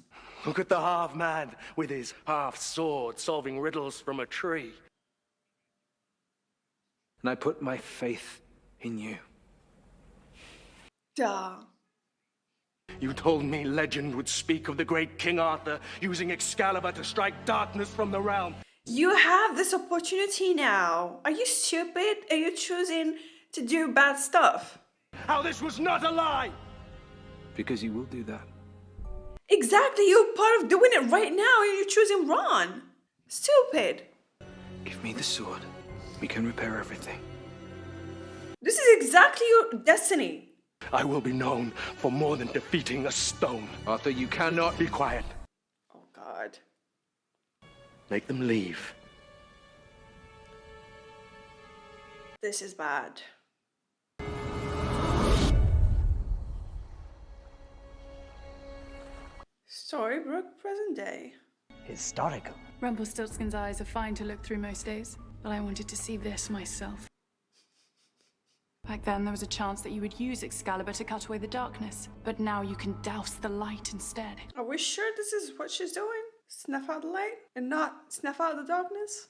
Look at the half-man with his half-sword solving riddles from a tree. And I put my faith in you. Duh. You told me legend would speak of the great King Arthur using Excalibur to strike darkness from the realm. You have this opportunity now. Are you stupid? Are you choosing to do bad stuff? How this was not a lie! Because you will do that. Exactly, you're part of doing it right now and you're choosing wrong. Stupid. Give me the sword. We can repair everything. This is exactly your destiny. I will be known for more than defeating a stone. Arthur, you cannot... Be quiet. Oh, God. Make them leave. This is bad. Storybrooke present day. Historical. Rumpelstiltskin's eyes are fine to look through most days, but I wanted to see this myself. Back then, there was a chance that you would use Excalibur to cut away the darkness, but now you can douse the light instead. Are we sure this is what she's doing? Snuff out the light and not snuff out the darkness?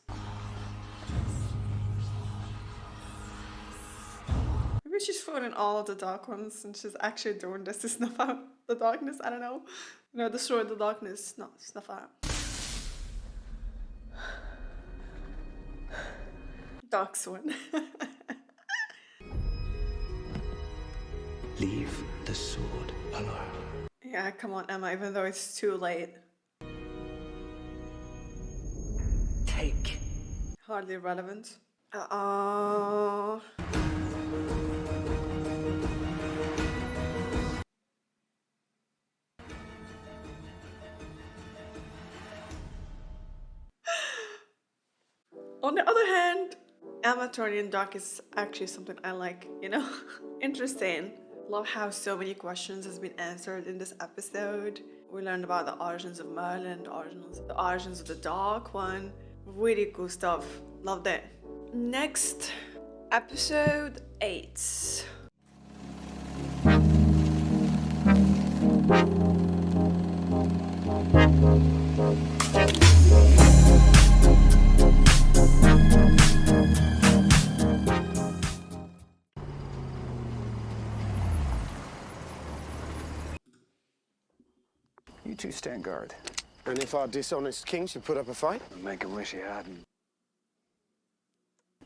Maybe she's putting all of the dark ones and she's actually doing this to snuff out the darkness. I don't know. No, destroy the darkness, not snuff out. Dark Swan. Leave the sword alone. Yeah, come on, Emma, even though it's too late. Take. Hardly relevant. On the other hand, Emma turning dark is actually something I like, you know? Interesting. Love how so many questions has been answered in this episode. We learned about the origins of Merlin, the origins of the Dark One. Really cool stuff. Loved it. Next, episode 8. You two stand guard. And if our dishonest king should put up a fight? Make a wish he hadn't.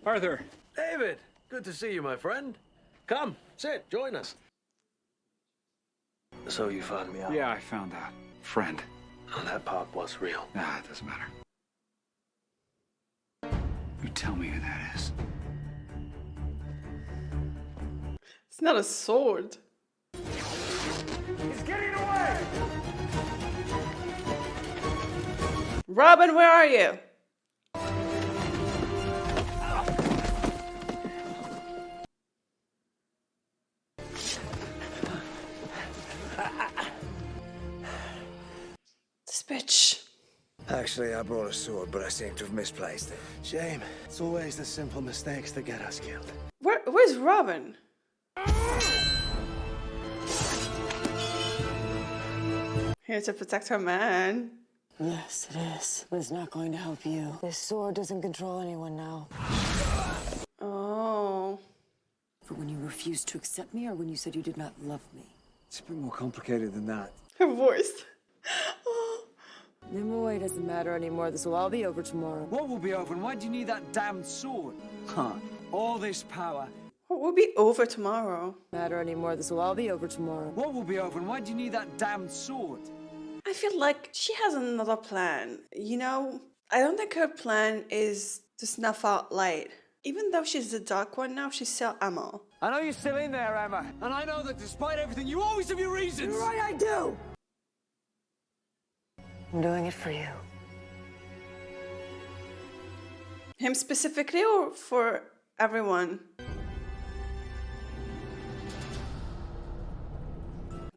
Arthur. David, good to see you, my friend. Come, sit, join us. So you found me out? Yeah, I found out. Friend. Oh, that part was real. Ah, it doesn't matter. You tell me who that is. It's not a sword. He's getting away! Robin, where are you? This bitch. Actually, I brought a sword, but I seem to have misplaced it. Shame. It's always the simple mistakes that get us killed. Where's Robin? Here to protect her man. Yes, it is. But it's not going to help you. This sword doesn't control anyone now. Oh. For when you refused to accept me or when you said you did not love me? It's a bit more complicated than that. Her voice. Nimue doesn't matter anymore. This will all be over tomorrow. What will be over and why do you need that damned sword? Huh. All this power. What will be over tomorrow? Matter anymore. This will all be over tomorrow. What will be over and why do you need that damned sword? I feel like she has another plan. You know, I don't think her plan is to snuff out light. Even though she's the Dark One now, she's still Emma. I know you're still in there, Emma. And I know that despite everything, you always have your reasons. You're right, I do. I'm doing it for you. Him specifically or for everyone?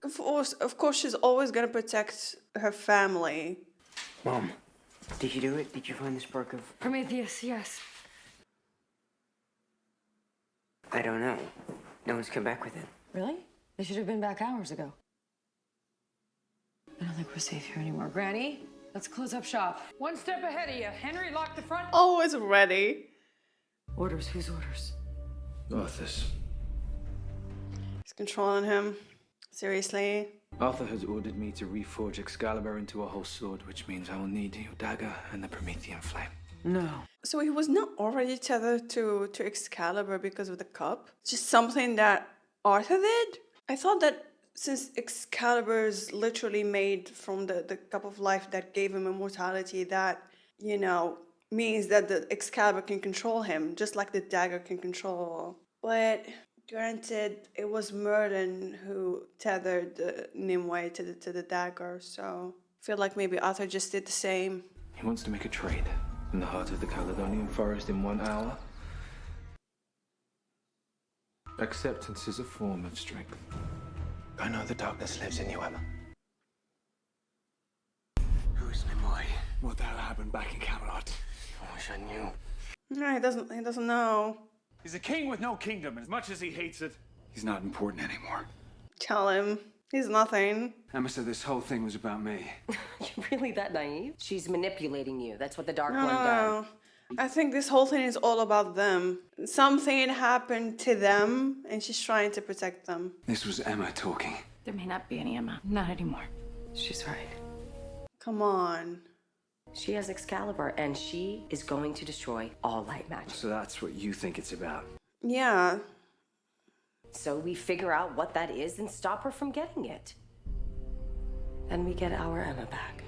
Of course, she's always gonna protect her family. Mom, did you do it? Did you find this book of... Prometheus, yes. I don't know. No one's come back with it. Really? They should have been back hours ago. I don't think we're safe here anymore. Granny, let's close up shop. One step ahead of you. Henry, lock the front. Always ready. Orders? Whose orders? Arthur's. He's controlling him. Seriously. Arthur has ordered me to reforge Excalibur into a whole sword, which means I will need your dagger and the Promethean flame. No. So he was not already tethered to Excalibur because of the cup? Just something that Arthur did? I thought that since Excalibur is literally made from the cup of life that gave him immortality, that, you know, means that the Excalibur can control him, just like the dagger can control. But granted, it was Merlin who tethered Nimue to the dagger, so I feel like maybe Arthur just did the same. He wants to make a trade in the heart of the Caledonian forest in 1 hour. Acceptance is a form of strength. I know the darkness lives in you, Emma. Who's Nimue? What the hell happened back in Camelot? I wish I knew. No, he doesn't know. He's a king with no kingdom, and as much as he hates it, he's not important anymore. Tell him. He's nothing. Emma said this whole thing was about me. You're really that naive? She's manipulating you. That's what the Dark One No. does. I think this whole thing is all about them. Something happened to them, and she's trying to protect them. This was Emma talking. There may not be any Emma. Not anymore. She's right. Come on. She has Excalibur, and she is going to destroy all light magic. So that's what you think it's about. Yeah. So we figure out what that is and stop her from getting it. And we get our Emma back.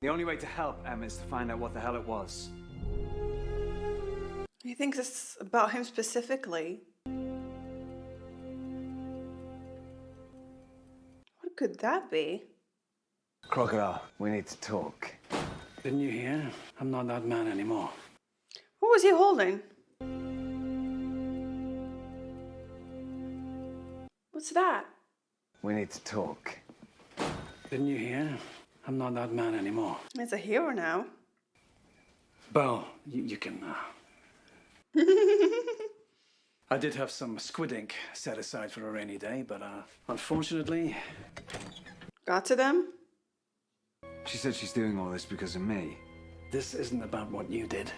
The only way to help Emma is to find out what the hell it was. He thinks it's about him specifically. What could that be? Crocodile, we need to talk. Didn't you hear? I'm not that man anymore. What was he holding? What's that? We need to talk. Didn't you hear? I'm not that man anymore. He's a hero now. Well, you can... I did have some squid ink set aside for a rainy day, but unfortunately... Got to them? She said she's doing all this because of me. This isn't about what you did.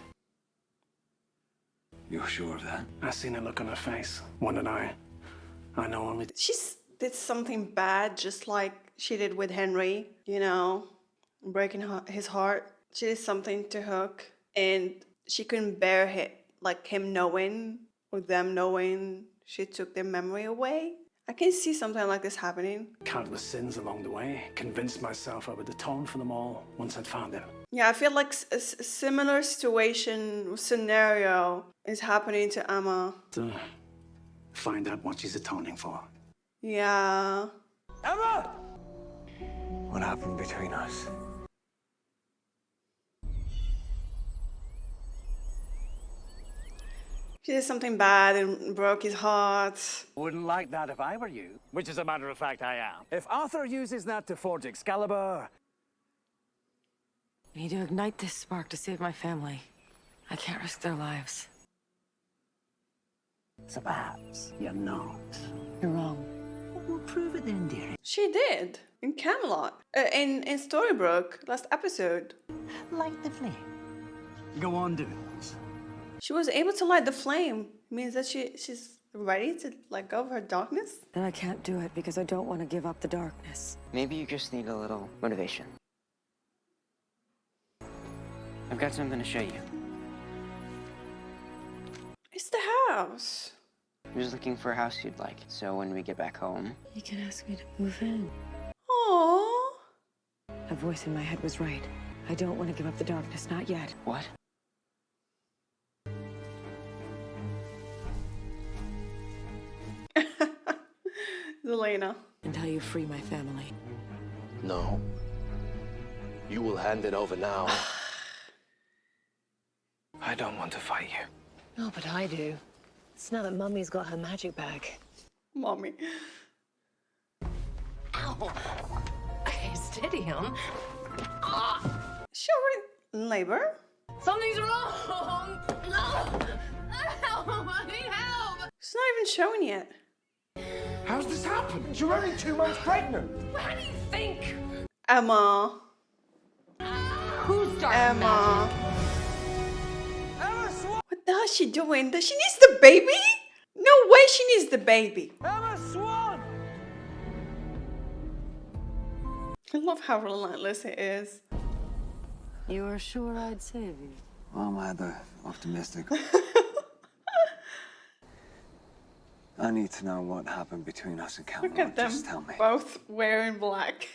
You're sure of that? I seen a look on her face. Wondered I know only... She did something bad, just like she did with Henry, you know, breaking his heart. She did something to Hook, and she couldn't bear him knowing, or them knowing she took their memory away. I can see something like this happening. Countless sins along the way. Convinced myself I would atone for them all once I'd found him. Yeah, I feel like a similar scenario is happening to Emma. To find out what she's atoning for. Yeah. Emma! What happened between us? She did something bad and broke his heart. Wouldn't like that if I were you, which as a matter of fact I am. If Arthur uses that to forge Excalibur... I need to ignite this spark to save my family. I can't risk their lives. So perhaps you're not. You're wrong. We'll prove it then, dearie. She did. In Camelot. In Storybrooke, last episode. Light the flame. Go on doing this. She was able to light the flame. Means that she's ready to let go of her darkness? Then I can't do it because I don't want to give up the darkness. Maybe you just need a little motivation. I've got something to show you. It's the house. I was looking for a house you'd like, so when we get back home... You can ask me to move in. Aww. A voice in my head was right. I don't want to give up the darkness, not yet. What? Zelena. Until you free my family. No. You will hand it over now. I don't want to fight you. Oh, but I do. It's now that Mummy's got her magic back. Mommy. Ow! Okay, steady on. She already in labor? Something's wrong! No! Oh my even shown yet. How's this happened? You're only 2 months pregnant. How do you think? Emma. Who's dark Emma. magic? What the hell is she doing? Does she needs the baby? No way she needs the baby. Emma Swan! I love how relentless it is. You were sure I'd save you. Well, I'm either optimistic. I need to know what happened between us and Look Cameron. at them Just tell me. both wearing black.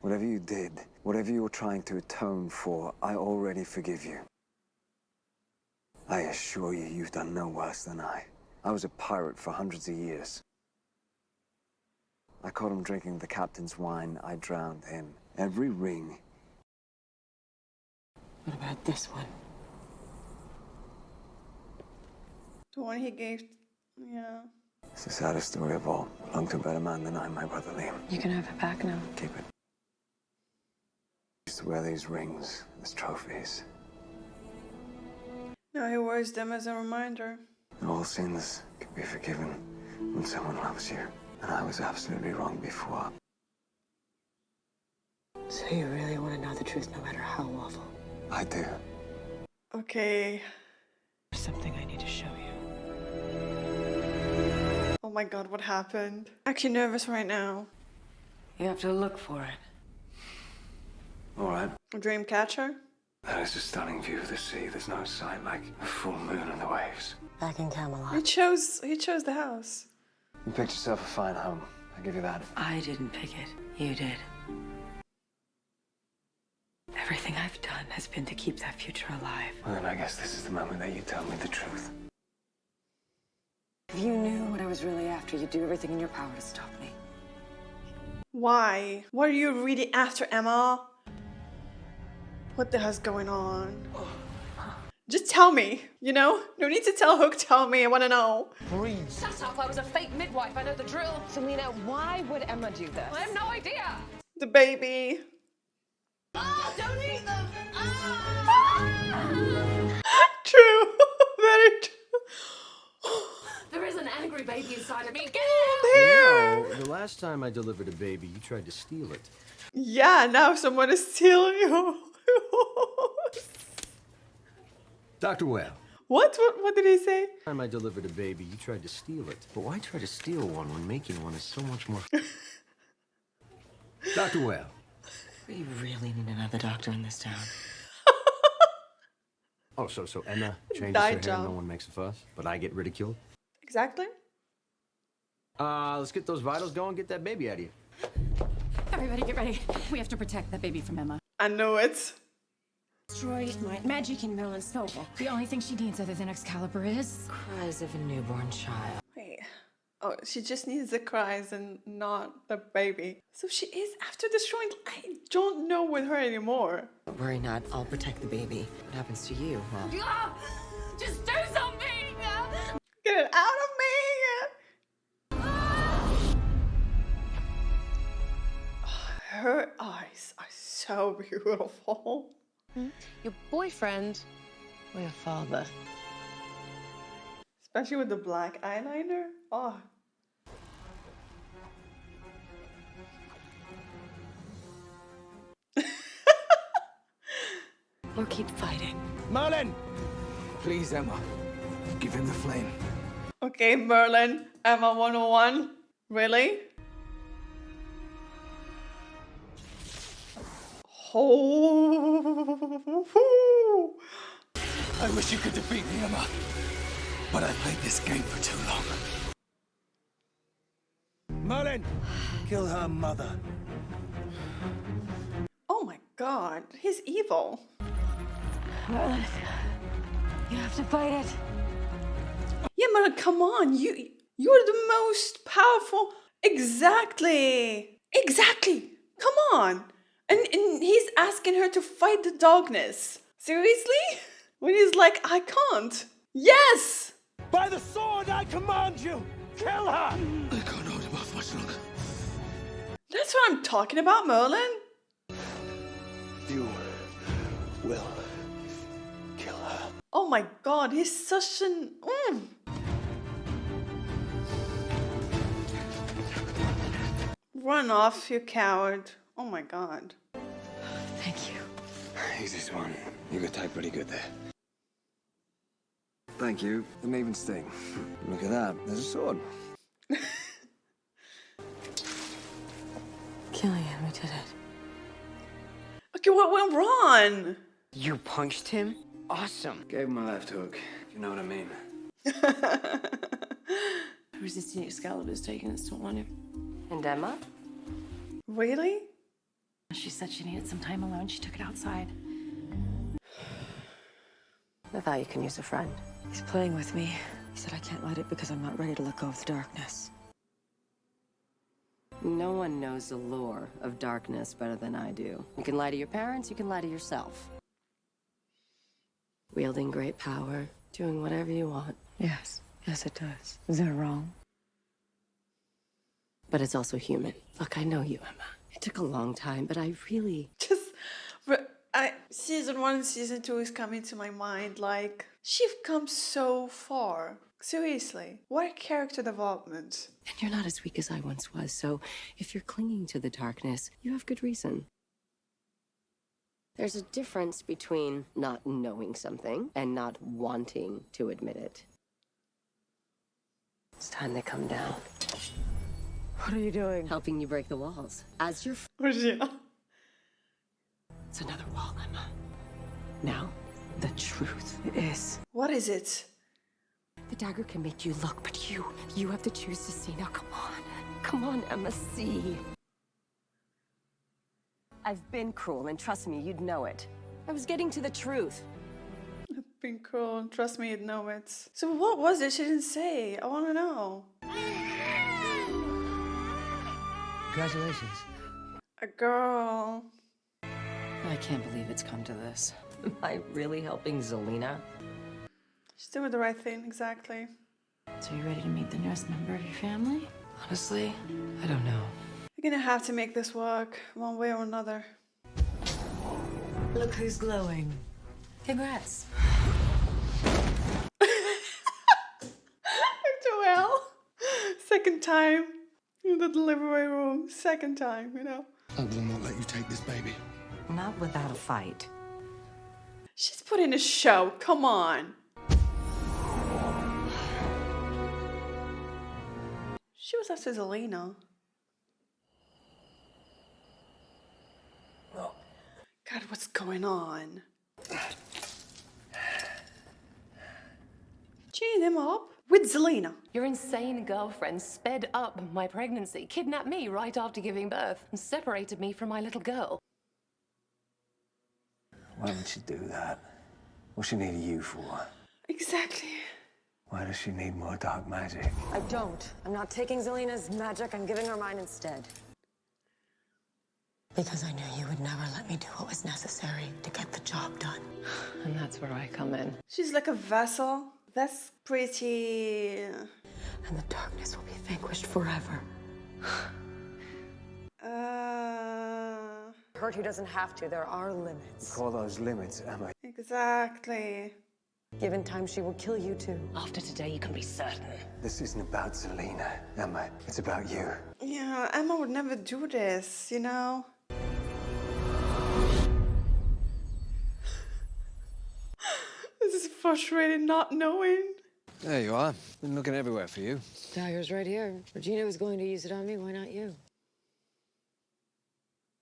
Whatever you did, whatever you were trying to atone for, I already forgive you. I assure you, you've done no worse than I. I was a pirate for hundreds of years. I caught him drinking the captain's wine. I drowned him. Every ring. What about this one? The one he gave, yeah. It's the saddest story of all. Belonged to a better man than I, my brother Liam. You can have it back now. Keep it. I used to wear these rings as trophies. No, he wears them as a reminder. All sins can be forgiven when someone loves you. And I was absolutely wrong before. So you really want to know the truth no matter how awful? I do. Okay. There's something I need to show you. Oh my god, what happened? Actually nervous right now. You have to look for it. All right. A dream catcher? That is a stunning view of the sea. There's no sight like a full moon and the waves. Back in Camelot. He chose the house. You picked yourself a fine home. I'll give you that. I didn't pick it. You did. Everything I've done has been to keep that future alive. Well, then I guess this is the moment that you tell me the truth. If you knew what I was really after, you'd do everything in your power to stop me. Why? What are you really after, Emma? What the hell's going on? Just tell me, you know? No need to tell Hook, tell me, I wanna know. Breathe. Shut up, I was a fake midwife, I know the drill. Selena, why would Emma do this? I have no idea. The baby. Oh, don't eat them. True, very true. There is an angry baby inside of me. Get There! The last time I delivered a baby, you tried to steal it. Yeah, now someone is stealing you. Dr. Whale. What did he say? Last time I delivered a baby, you tried to steal it. But why try to steal one when making one is so much more... Dr. Whale. We really need another doctor in this town. Oh, so Emma changes Die her hair, job. no one makes a fuss, but I get ridiculed? Exactly. Let's get those vitals going, get that baby out of you. Everybody get ready. We have to protect that baby from Emma. I know it. Destroy my magic in Merlin's soul. The only thing she needs other than Excalibur is... Cries of a newborn child. Wait. Oh, she just needs the cries and not the baby. So she is after destroying... I don't know with her anymore. Don't worry not, I'll protect the baby. What happens to you? Well, Ah, just do something. Get it out of me! Her eyes are so beautiful. Your boyfriend or your father? Especially with the black eyeliner. Oh. or keep fighting. Merlin! Please, Emma. Give him the flame. Okay, Merlin. Emma 101. Really? Oh. I wish you could defeat me, Emma. But I've played this game for too long. Merlin! Kill her mother. Oh my god. He's evil. Merlin, you have to fight it. Yeah, Merlin, come on. You're the most powerful. Exactly. Exactly. Come on. And he's asking her to fight the darkness. Seriously? When he's like, I can't. Yes! By the sword, I command you! Kill her! I can't hold him off much longer. That's what I'm talking about, Merlin. You will kill her. Oh my god, he's such an... Run off, you coward. Oh my god. Thank you. Easiest one. You got tied pretty good there. Thank you. Didn't even sting. Look at that. There's a sword. Killian, we did it. Okay, what went wrong? You punched him? Awesome. Gave him a left hook. You know what I mean? Resisting Excalibur's taking its toll on him. And Emma? Really? She said she needed some time alone. She took it outside. I thought you can use a friend. He's playing with me. He said I can't light it because I'm not ready to let go of the darkness. No one knows the lore of darkness better than I do. You can lie to your parents, you can lie to yourself. Wielding great power, doing whatever you want. Yes. Yes, it does. Is that wrong? But it's also human. Look, I know you, Emma. It took a long time, but I really... Season 1 and Season 2 is coming to my mind, like, she've come so far. Seriously, what character development. And you're not as weak as I once was, so if you're clinging to the darkness, you have good reason. There's a difference between not knowing something and not wanting to admit it. It's time they come down. What are you doing? Helping you break the walls. As your... Yeah. It's another wall, Emma. Now, the truth. It is. What is it? The dagger can make you look, but you have to choose to see. Now, come on. Come on, Emma, see. I've been cruel, and trust me, you'd know it. I was getting to the truth. I've been cruel, and trust me, you'd know it. So what was it she didn't say? I want to know. Congratulations. A girl. I can't believe it's come to this. Am I really helping Zelina? She's doing the right thing, exactly. So you ready to meet the newest member of your family? Honestly, I don't know. You're gonna have to make this work, one way or another. Look who's glowing. Congrats. Joelle. Second time in the delivery room. Second time, you know. I will not let you take this baby. Not without a fight. She's putting a show. Come on. She was after Zelina. No. God, what's going on? Chain him up with Zelina. Your insane girlfriend sped up my pregnancy, kidnapped me right after giving birth, and separated me from my little girl. Why would she do that? What's she need you for? Exactly. Why does she need more dark magic? I don't. I'm not taking Zelina's magic. I'm giving her mine instead. Because I knew you would never let me do what was necessary to get the job done. And that's where I come in. She's like a vessel. That's pretty... And the darkness will be vanquished forever. Hurt who doesn't have to. There are limits. Call those limits, Emma. Exactly. Given time, she will kill you too. After today, you can be certain. This isn't about Zelina, Emma. It's about you. Yeah, Emma would never do this, you know? This is frustrating not knowing. There you are. Been looking everywhere for you. Dagger's right here. Regina was going to use it on me. Why not you?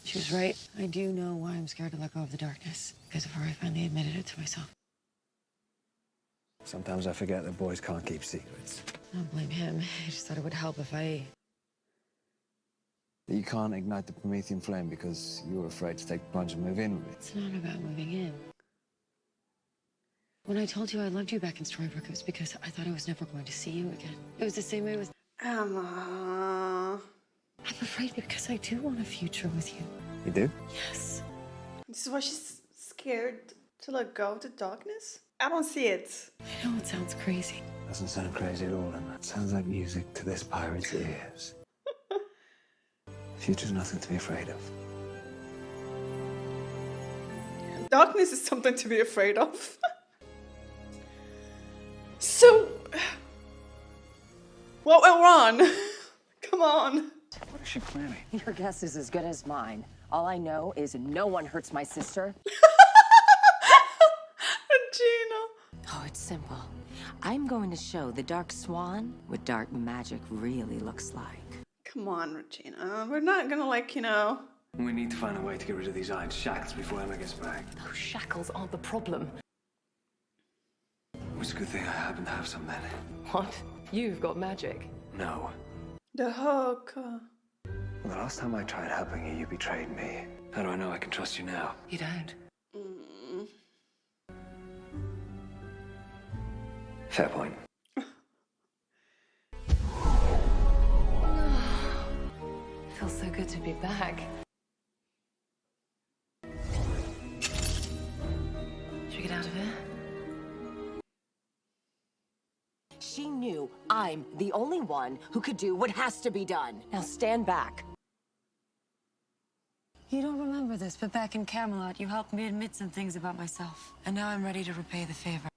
She was right. I do know why I'm scared to let go of the darkness. Because of her, I finally admitted it to myself. Sometimes I forget that boys can't keep secrets. I don't blame him. I just thought it would help if I... You can't ignite the Promethean flame because you were afraid to take the plunge and move in with it. It's not about moving in. When I told you I loved you back in Storybrooke, it was because I thought I was never going to see you again. It was the same way with... Emma... I'm afraid because I do want a future with you. You do? Yes. This is why she's scared to let go of the darkness? I don't see it. I know it sounds crazy. Doesn't sound crazy at all, Emma. It sounds like music to this pirate's ears. Future's nothing to be afraid of. Darkness is something to be afraid of. So... what went wrong? Come on. What a she planning? Your guess is as good as mine. All I know is no one hurts my sister. Regina. Oh, it's simple. I'm going to show the Dark Swan what dark magic really looks like. Come on, Regina. We're not gonna, like, you know. We need to find a way to get rid of these iron shackles before Emma gets back. Those shackles aren't the problem. It's a good thing I happen to have some then. What? You've got magic. No. The hook. The last time I tried helping you, you betrayed me. How do I know I can trust you now? You don't. Fair point. Feels so good to be back. Should we get out of here? She knew I'm the only one who could do what has to be done. Now stand back. You don't remember this, but back in Camelot, you helped me admit some things about myself. And now I'm ready to repay the favor.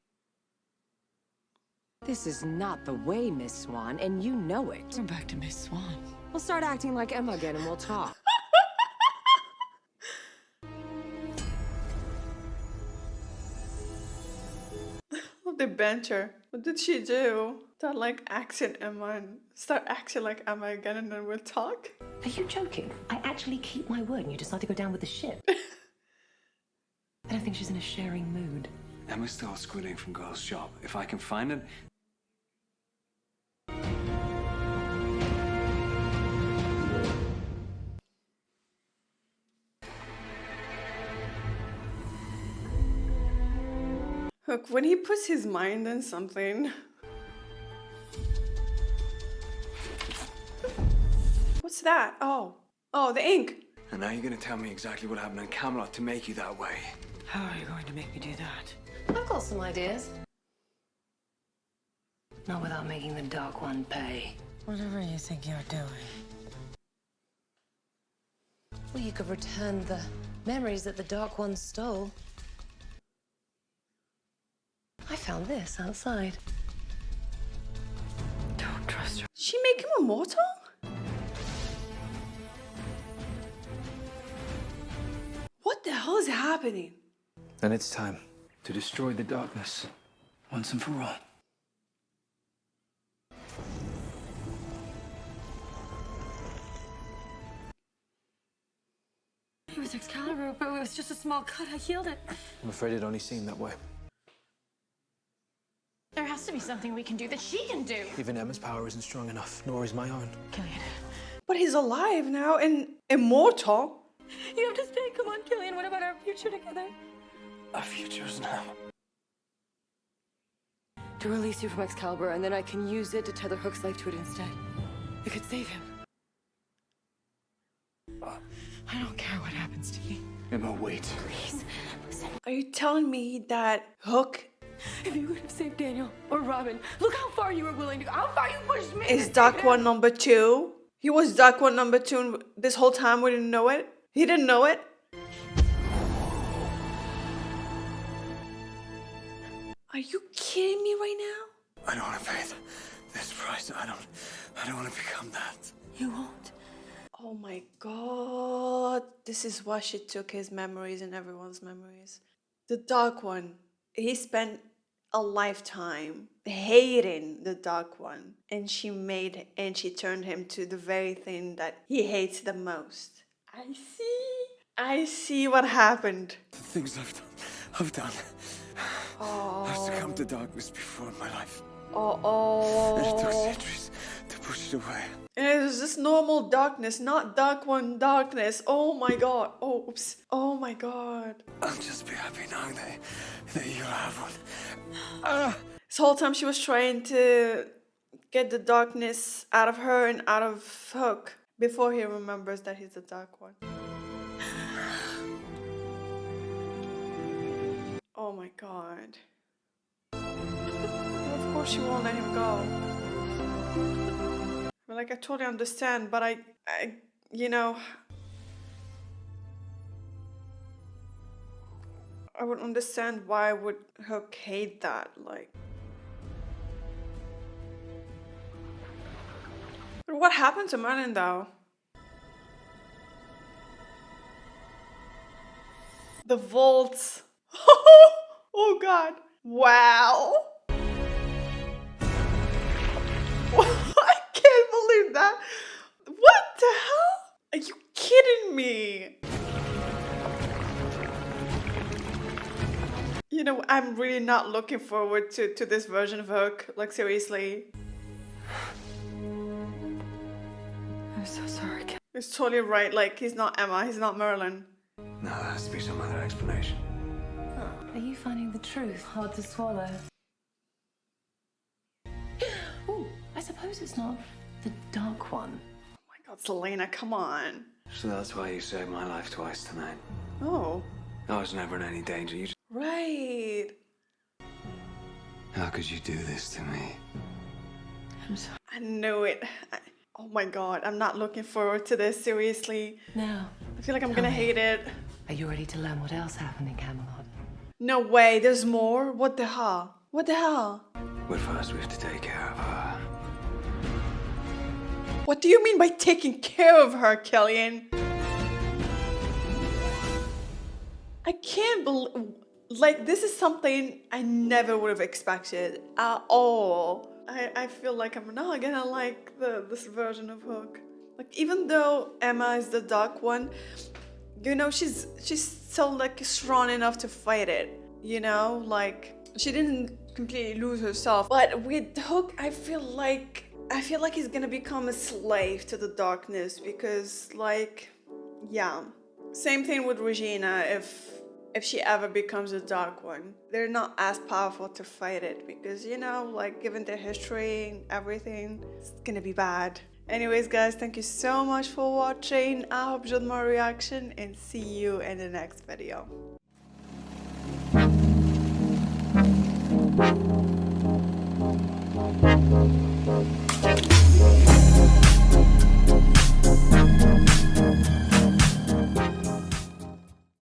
This is not the way, Miss Swan, and you know it. We're back to Miss Swan. We'll start acting like Emma again and we'll talk. The banter. What did she do? Start like acting Emma and start acting like Emma again and then we'll talk? Are you joking? I actually keep my word and you decide to go down with the ship. I don't think she's in a sharing mood. Emma's still squidding from Girl's shop. If I can find it... Look, when he puts his mind on something... What's that? Oh, the ink. And now you're gonna tell me exactly what happened in Camelot to make you that way. How are you going to make me do that? I've got some ideas. Not without making the Dark One pay. Whatever you think you're doing. Well, you could return the memories that the Dark One stole. I found this outside. Don't trust her. She make him immortal? What the hell is happening? Then it's time to destroy the darkness once and for all. It was Excalibur, but it was just a small cut. I healed it. I'm afraid it only seemed that way. There has to be something we can do that she can do. Even Emma's power isn't strong enough, nor is my own. Killian. But he's alive now and immortal. You have to stay. Come on, Killian. What about our future together? Our futures now. To release you from Excalibur, and then I can use it to tether Hook's life to it instead. It could save him. I don't care what happens to me. Emma, wait. Please, listen. Are you telling me that Hook If you could have saved Daniel or Robin, look how far you were willing to go. How far you pushed me. is Dark One number 2? He was Dark One number 2 and this whole time we didn't know it? He didn't know it? Are you kidding me right now? I don't want to pay this price. I don't want to become that. You won't. Oh my god. This is why she took his memories and everyone's memories. The Dark One. He spent a lifetime hating the Dark One. And she turned him to the very thing that he hates the most. I see what happened. The things I've done. I've succumbed to darkness before in my life. And it took centuries to push it away. And it was just normal darkness, not Dark One darkness. Oh my god. Oh, oops. Oh my god. I'll just be happy now that you have one. This whole time she was trying to get the darkness out of her and out of Hook before he remembers that he's the Dark One. Oh my god. Of course she won't let him go. Like, I totally understand, but I you know, I would understand why would Hook hate that, like. But what happened to Merlin, though? The vaults. Oh god. Wow. I can't believe that. What the hell? Are you kidding me? You know, I'm really not looking forward to this version of Hook. Like, seriously. I'm so sorry. You're totally right. Like, he's not Emma. He's not Merlin. No, there has to be some other explanation. Are you finding the truth hard to swallow? Oh, I suppose it's not the dark one. Oh my god, Selena, come on. So that's why you saved my life twice tonight. Oh. I was never in any danger. You just... Right. How could you do this to me? I'm sorry. I knew it. Oh my god, I'm not looking forward to this, seriously. Now, I feel like I'm gonna hate it. Are you ready to learn what else happened in Camelot? No way, there's more? What the hell? What the hell? But first we have to take care of her. What do you mean by taking care of her, Killian? I can't believe... Like, this is something I never would have expected at all. I feel like I'm not gonna like this version of Hook. Like, even though Emma is the dark one, you know, she's still like strong enough to fight it. You know, like she didn't completely lose herself. But with Hook, I feel like he's gonna become a slave to the darkness because, like, yeah. Same thing with Regina. If she ever becomes a dark one, they're not as powerful to fight it because, you know, like, given their history and everything, it's gonna be bad. Anyways, guys, thank you so much for watching. I hope you enjoyed my reaction and see you in the next video.